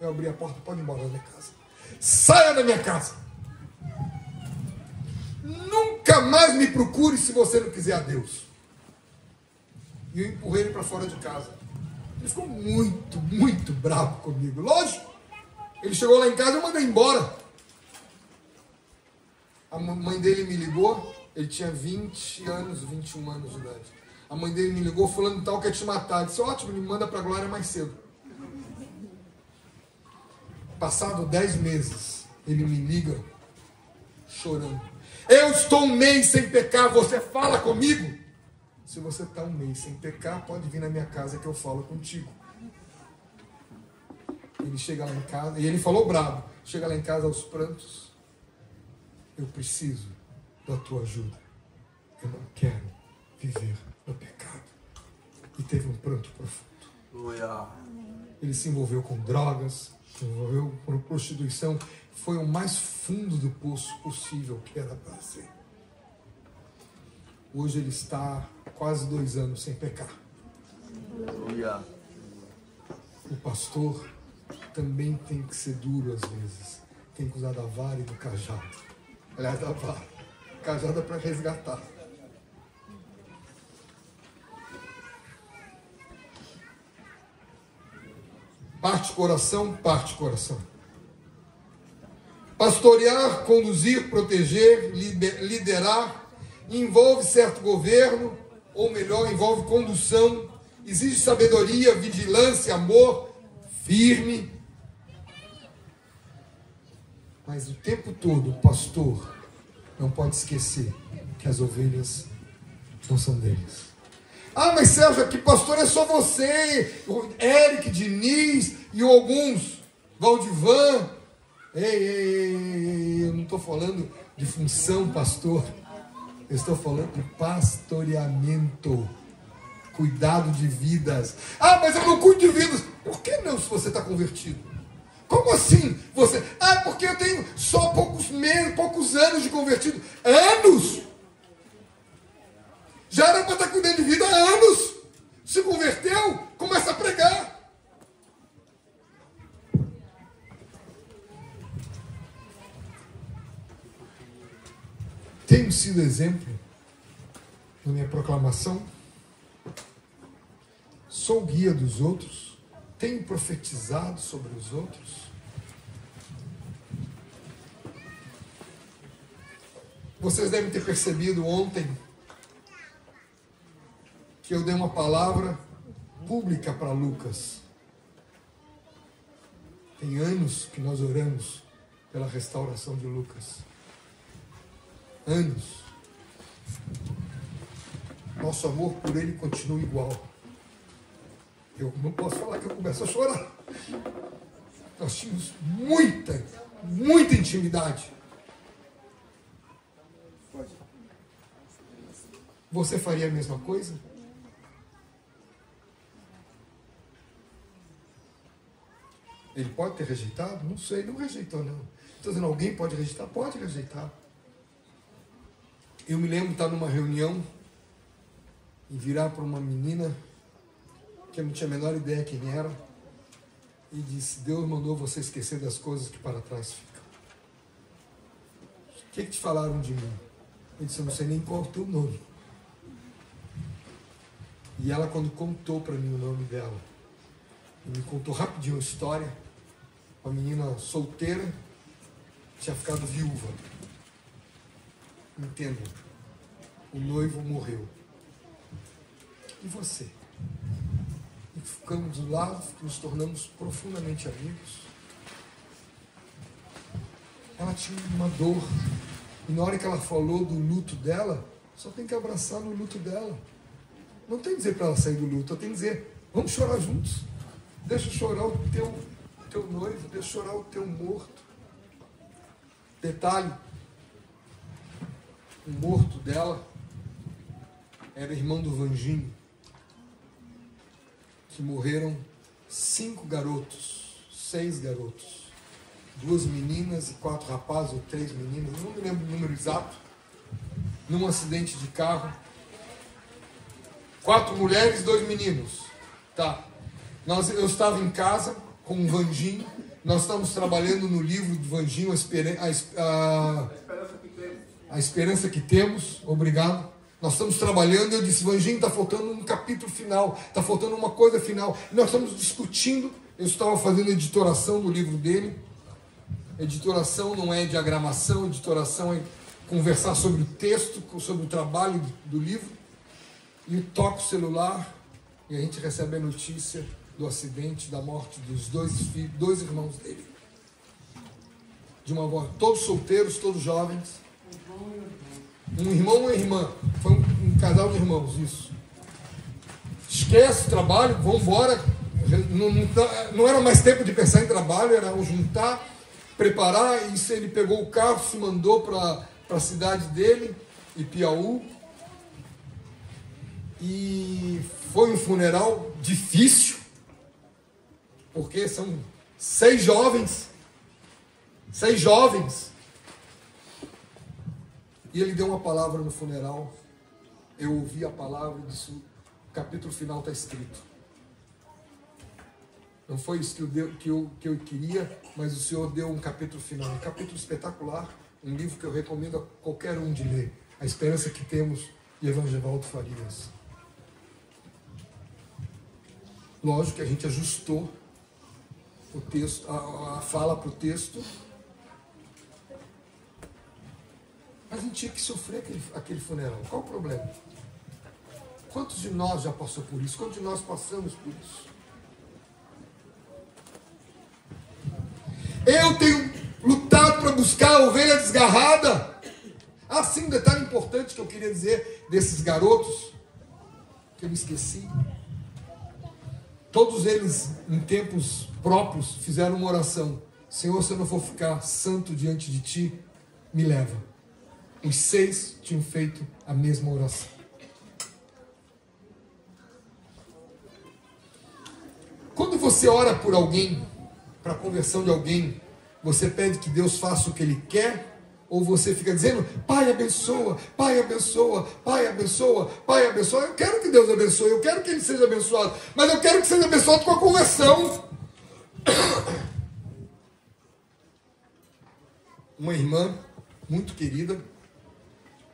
Eu abri a porta: pode ir embora da minha casa. Saia da minha casa. Nunca mais me procure se você não quiser a Deus. E eu empurrei ele para fora de casa. Ele ficou muito, muito bravo comigo. Lógico. Ele chegou lá em casa e eu mandei embora. A mãe dele me ligou. Ele tinha 20 anos, 21 anos de idade. A mãe dele me ligou: fulano tal quer te matar. Eu disse: ótimo, me manda para a Glória mais cedo. Passado 10 meses, ele me liga chorando: eu estou 1 mês sem pecar, você fala comigo? Se você está 1 mês sem pecar, pode vir na minha casa que eu falo contigo. Ele chega lá em casa, e ele falou bravo, chega lá em casa aos prantos: eu preciso da tua ajuda. Eu não quero viver no pecado. E teve um pranto profundo. Ele se envolveu com drogas, se envolveu com prostituição. Foi o mais fundo do poço possível que era para ser. Hoje ele está quase 2 anos sem pecar. O pastor também tem que ser duro às vezes. Tem que usar da vara e do cajado. Aliás, da vara. Cajado é para resgatar. Parte coração, parte coração. Pastorear, conduzir, proteger, liderar, envolve certo governo, ou melhor, envolve condução, exige sabedoria, vigilância, amor, firme. Mas o tempo todo, o pastor não pode esquecer que as ovelhas não são deles. Ah, mas Sérgio, aqui pastor é só você, o Eric, Diniz e alguns, Valdivan. Ei, eu não estou falando de função, pastor. Eu estou falando de pastoreamento, cuidado de vidas. Ah, mas eu não cuido de vidas. Por que não, se você está convertido? Como assim? Você? Ah, porque eu tenho só poucos meses, poucos anos de convertido. Anos? Já era para estar cuidando de vida há anos. Se converteu, começa a pregar. Tenho sido exemplo na minha proclamação. Sou guia dos outros. Tenho profetizado sobre os outros. Vocês devem ter percebido ontem que eu dei uma palavra pública para Lucas. Tem anos que nós oramos pela restauração de Lucas. Anos. Nosso amor por ele continua igual. Eu não posso falar que eu começo a chorar. Nós tínhamos muita intimidade. Você faria a mesma coisa? Ele pode ter rejeitado? Não sei, não rejeitou não. Estou dizendo, alguém pode rejeitar? Pode rejeitar. Eu me lembro de estar numa reunião e virar para uma menina que eu não tinha a menor ideia quem era e disse, Deus mandou você esquecer das coisas que para trás ficam. O que te falaram de mim? Eu disse, eu não sei nem qual é o teu nome. E ela, quando contou para mim o nome dela, me contou rapidinho a história. Uma menina solteira, tinha ficado viúva. Entenda, o noivo morreu. E você? E ficamos do lado, nos tornamos profundamente amigos. Ela tinha uma dor. E na hora que ela falou do luto dela, só tem que abraçar no luto dela. Não tem que dizer para ela sair do luto, eu tenho que dizer, vamos chorar juntos. Deixa chorar o teu noivo, deixa chorar o teu morto. Detalhe, o morto dela era irmão do Vanginho, que morreram 5 garotos, 6 garotos, 2 meninas e 4 rapazes, ou 3 meninas, não me lembro o número exato, num acidente de carro. 4 mulheres e 2 meninos. Tá. Eu estava em casa com o Vanginho. Nós estamos trabalhando no livro do Vanginho, A Esperança que Temos. Obrigado. Nós estamos trabalhando. Eu disse, Vanginho, está faltando um capítulo final. Está faltando uma coisa final. E nós estamos discutindo. Eu estava fazendo editoração do livro dele. Editoração não é diagramação. Editoração é conversar sobre o texto, sobre o trabalho do livro. E eu toco o celular e a gente recebe a notícia do acidente, da morte dos 2 irmãos dele. De uma voz, todos solteiros, todos jovens. Um irmão e uma irmã. Foi um casal de irmãos, isso. Esquece o trabalho, vamos embora. Não era mais tempo de pensar em trabalho, era juntar, preparar. Isso, ele pegou o carro, se mandou para a cidade dele, Ipiaú. E foi um funeral difícil, porque são 6 jovens. 6 jovens. E ele deu uma palavra no funeral. Eu ouvi a palavra e disse, o capítulo final está escrito. Não foi isso que eu queria, mas o Senhor deu um capítulo final. Um capítulo espetacular, um livro que eu recomendo a qualquer um de ler. A Esperança que Temos, de Evangelvaldo Farias. Lógico que a gente ajustou o texto, a fala para o texto, a gente tinha que sofrer aquele funeral. Qual o problema? Quantos de nós já passou por isso? Quantos de nós passamos por isso? Eu tenho lutado para buscar a ovelha desgarrada. Ah, sim, um detalhe importante que eu queria dizer desses garotos, que eu me esqueci. Todos eles, em tempos próprios, fizeram uma oração. Senhor, se eu não for ficar santo diante de Ti, me leva. Os 6 tinham feito a mesma oração. Quando você ora por alguém, para a conversão de alguém, você pede que Deus faça o que Ele quer? Ou você fica dizendo, Pai abençoa, Pai abençoa, Pai abençoa, Pai abençoa. Eu quero que Deus abençoe, eu quero que ele seja abençoado, mas eu quero que seja abençoado com a conversão. Uma irmã muito querida,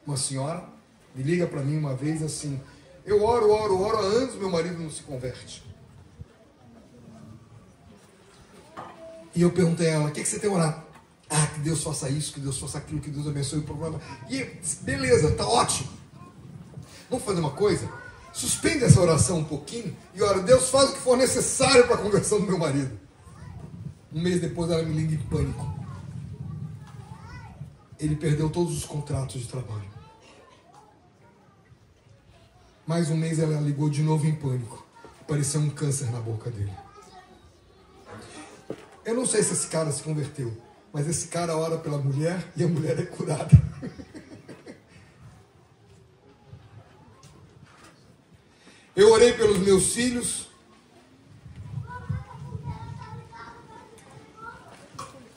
uma senhora, me liga para mim uma vez assim, eu oro há anos, meu marido não se converte. E eu perguntei a ela, o que você tem orado? Ah, que Deus faça isso, que Deus faça aquilo, que Deus abençoe o problema. E beleza, tá ótimo. Vamos fazer uma coisa? Suspende essa oração um pouquinho e ora, Deus faz o que for necessário para a conversão do meu marido. Um mês depois ela me liga em pânico. Ele perdeu todos os contratos de trabalho. Mais um mês ela ligou de novo em pânico. Parecia um câncer na boca dele. Eu não sei se esse cara se converteu, mas esse cara ora pela mulher e a mulher é curada. Eu orei pelos meus filhos.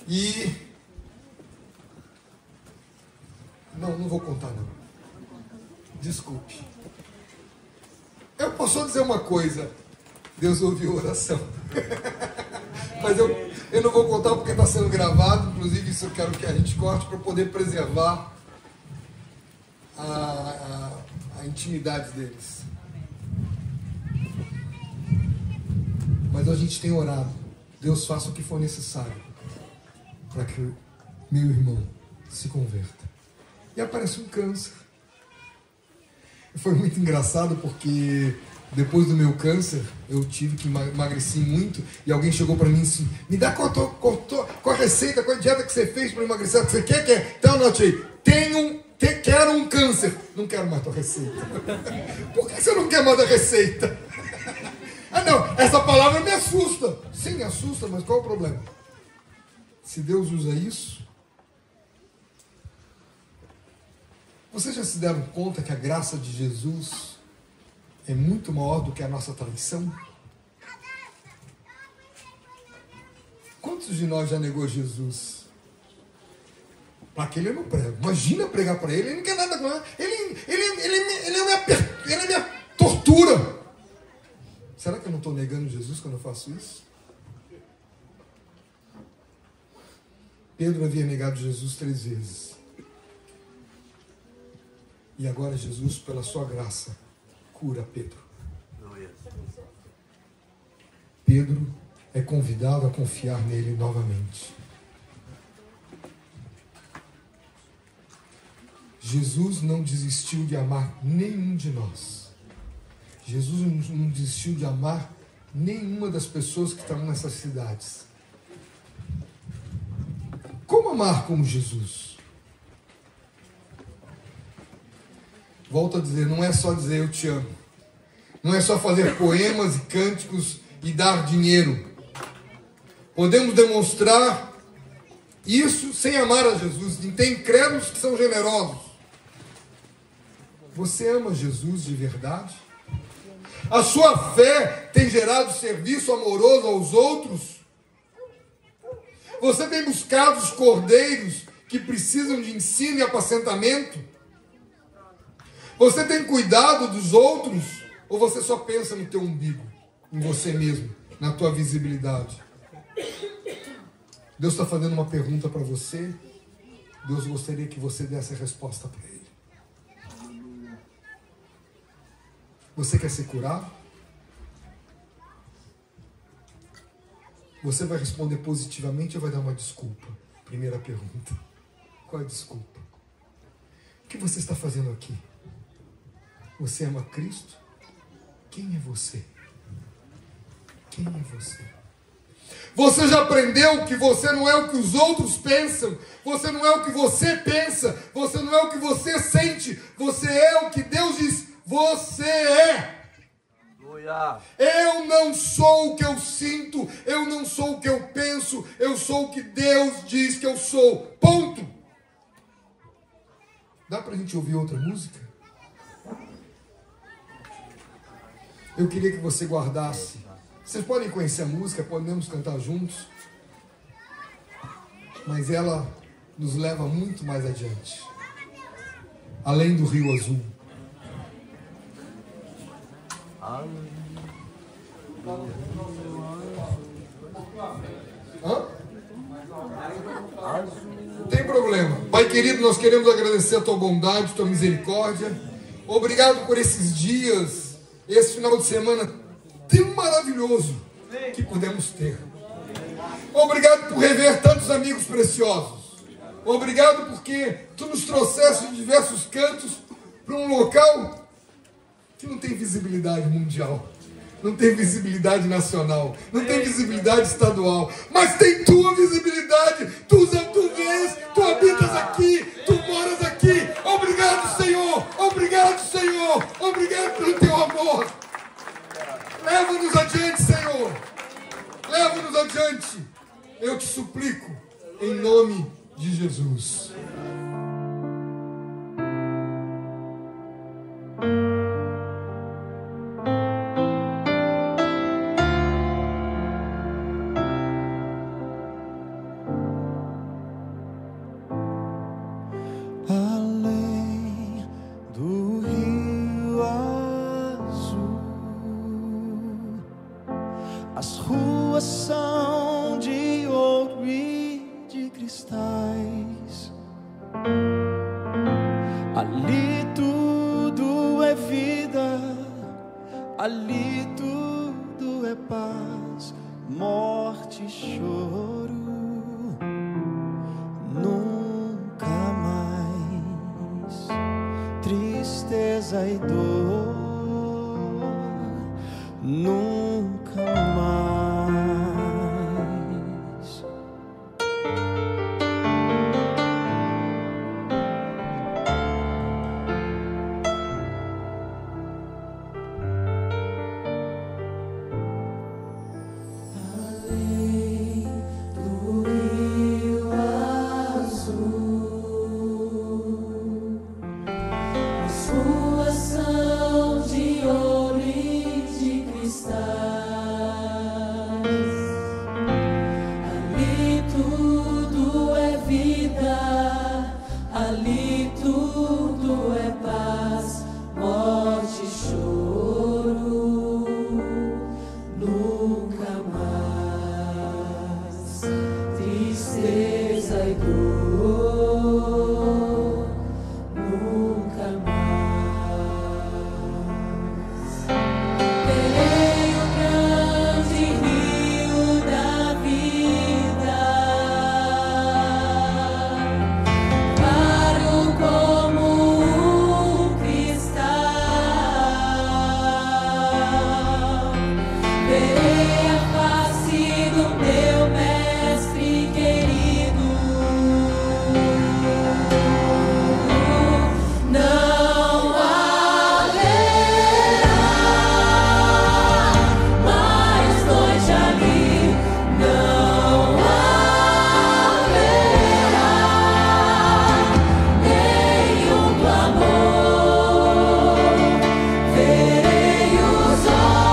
E... Não vou contar não. Desculpe. Eu posso só dizer uma coisa. Deus ouviu a oração. Mas eu não vou contar porque está sendo gravado. Inclusive isso eu quero que a gente corte para poder preservar a intimidade deles. Mas a gente tem orado. Deus faça o que for necessário para que o meu irmão se converta. E aparece um câncer. E foi muito engraçado porque depois do meu câncer eu tive que emagrecer muito e alguém chegou para mim assim, me dá qual a receita, qual a dieta que você fez para emagrecer, que você quer? Então anote aí, quero um câncer, não quero mais tua receita. Por que você não quer mais a receita? Ah não, essa palavra me assusta. Sim, me assusta, mas qual é o problema? Se Deus usa isso, vocês já se deram conta que a graça de Jesus é muito maior do que a nossa traição? Quantos de nós já negou Jesus? Para aquele eu não prego. Imagina pregar para ele, ele não quer nada com ele. Ele é minha tortura. Será que eu não estou negando Jesus quando eu faço isso? Pedro havia negado Jesus 3 vezes. E agora Jesus, pela sua graça, cura Pedro. Pedro é convidado a confiar nele novamente. Jesus não desistiu de amar nenhum de nós. Jesus não desistiu de amar nenhuma das pessoas que estão nessas cidades. Como amar como Jesus? Volto a dizer, não é só dizer eu te amo. Não é só fazer poemas e cânticos e dar dinheiro. Podemos demonstrar isso sem amar a Jesus. E tem incrédulos que são generosos. Você ama Jesus de verdade? A sua fé tem gerado serviço amoroso aos outros? Você tem buscado os cordeiros que precisam de ensino e apacentamento? Você tem cuidado dos outros? Ou você só pensa no teu umbigo, em você mesmo, na tua visibilidade? Deus está fazendo uma pergunta para você. Deus gostaria que você desse a resposta para Ele. Você quer ser curado? Você vai responder positivamente ou vai dar uma desculpa? Primeira pergunta. Qual é a desculpa? O que você está fazendo aqui? Você ama Cristo? Quem é você? Quem é você? Você já aprendeu que você não é o que os outros pensam, você não é o que você pensa, você não é o que você sente, você é o que Deus diz, você é. Eu não sou o que eu sinto, eu não sou o que eu penso, eu sou o que Deus diz que eu sou. Ponto. Dá pra gente ouvir outra música? Eu queria que você guardasse. Vocês podem conhecer a música, podemos cantar juntos, mas ela nos leva muito mais adiante. Além do Rio Azul. Hã? Não tem problema. Pai querido, nós queremos agradecer a tua bondade, a tua misericórdia. Obrigado por esses dias, esse final de semana tão maravilhoso que pudemos ter. Obrigado por rever tantos amigos preciosos. Obrigado porque tu nos trouxeste de diversos cantos para um local que não tem visibilidade mundial, não tem visibilidade nacional, não tem visibilidade estadual, mas tem tua visibilidade. Tu vês, tu habitas aqui, tu moras aqui. Obrigado, Senhor. Obrigado, Senhor. Obrigado pelo teu amor. Leva-nos adiante, Senhor. Leva-nos adiante. Eu te suplico, em nome de Jesus. Além do Rio Azul, as ruas são de ouro e de cristais. Ali tudo é vida, ali tudo é paz, morte e choro. Nunca mais tristeza e dor. Nunca mais. Além do Rio Azul, as ruas são de ouro e de cristais. Ali tudo é vida, ali tudo é paz, morte e choro. Nunca mais tristeza e dor. Nunca mais verei o grande rio da vida, claro como um cristal. Verei a face do meu mestre querido. Não haverá mais noite ali. Não haverá nenhum clamor. Verei os olhos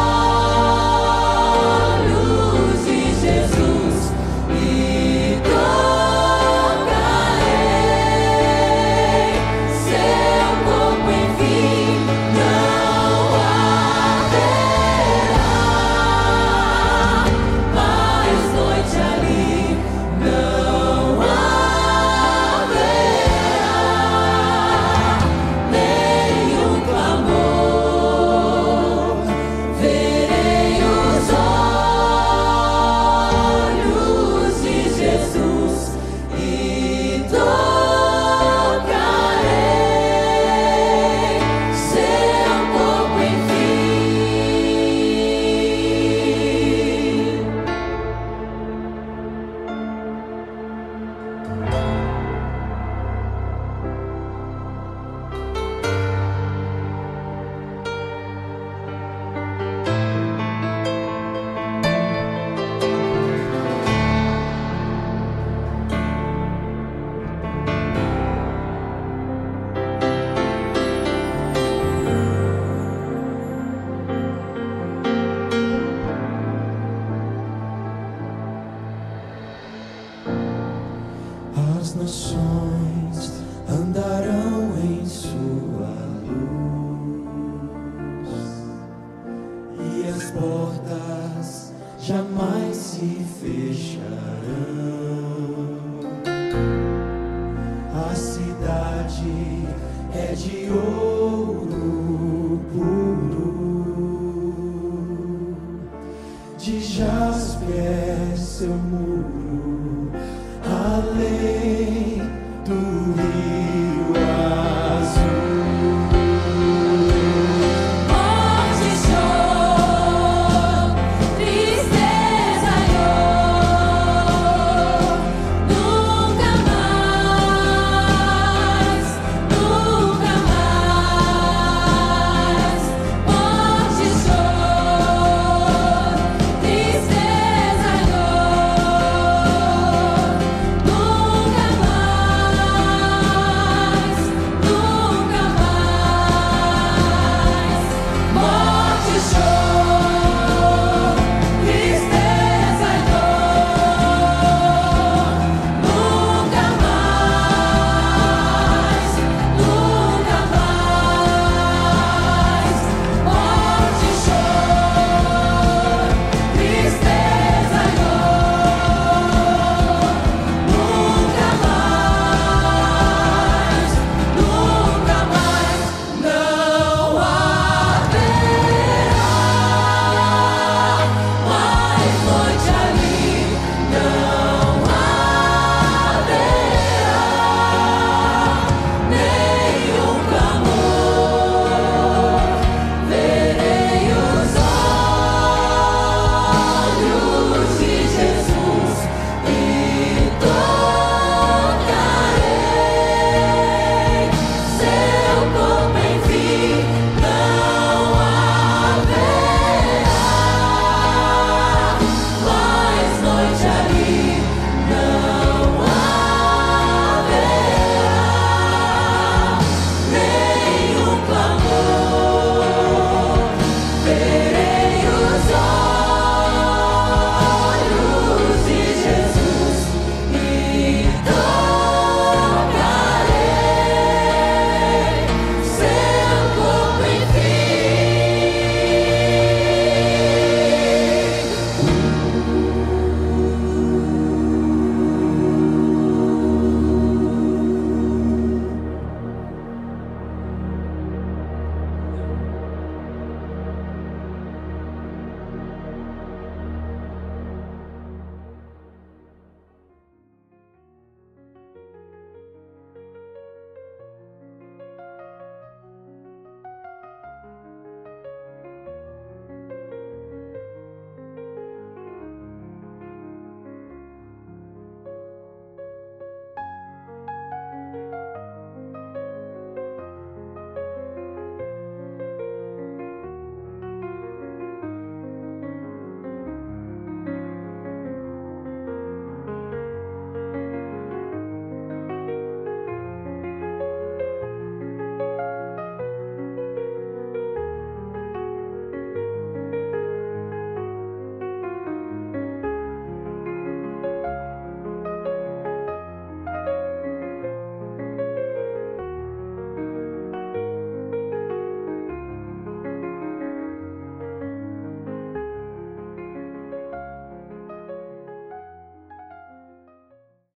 nações andarão em sua luz, e as portas jamais se fecharão. A cidade é de ouro puro, de jaspe é seu muro, além do rio.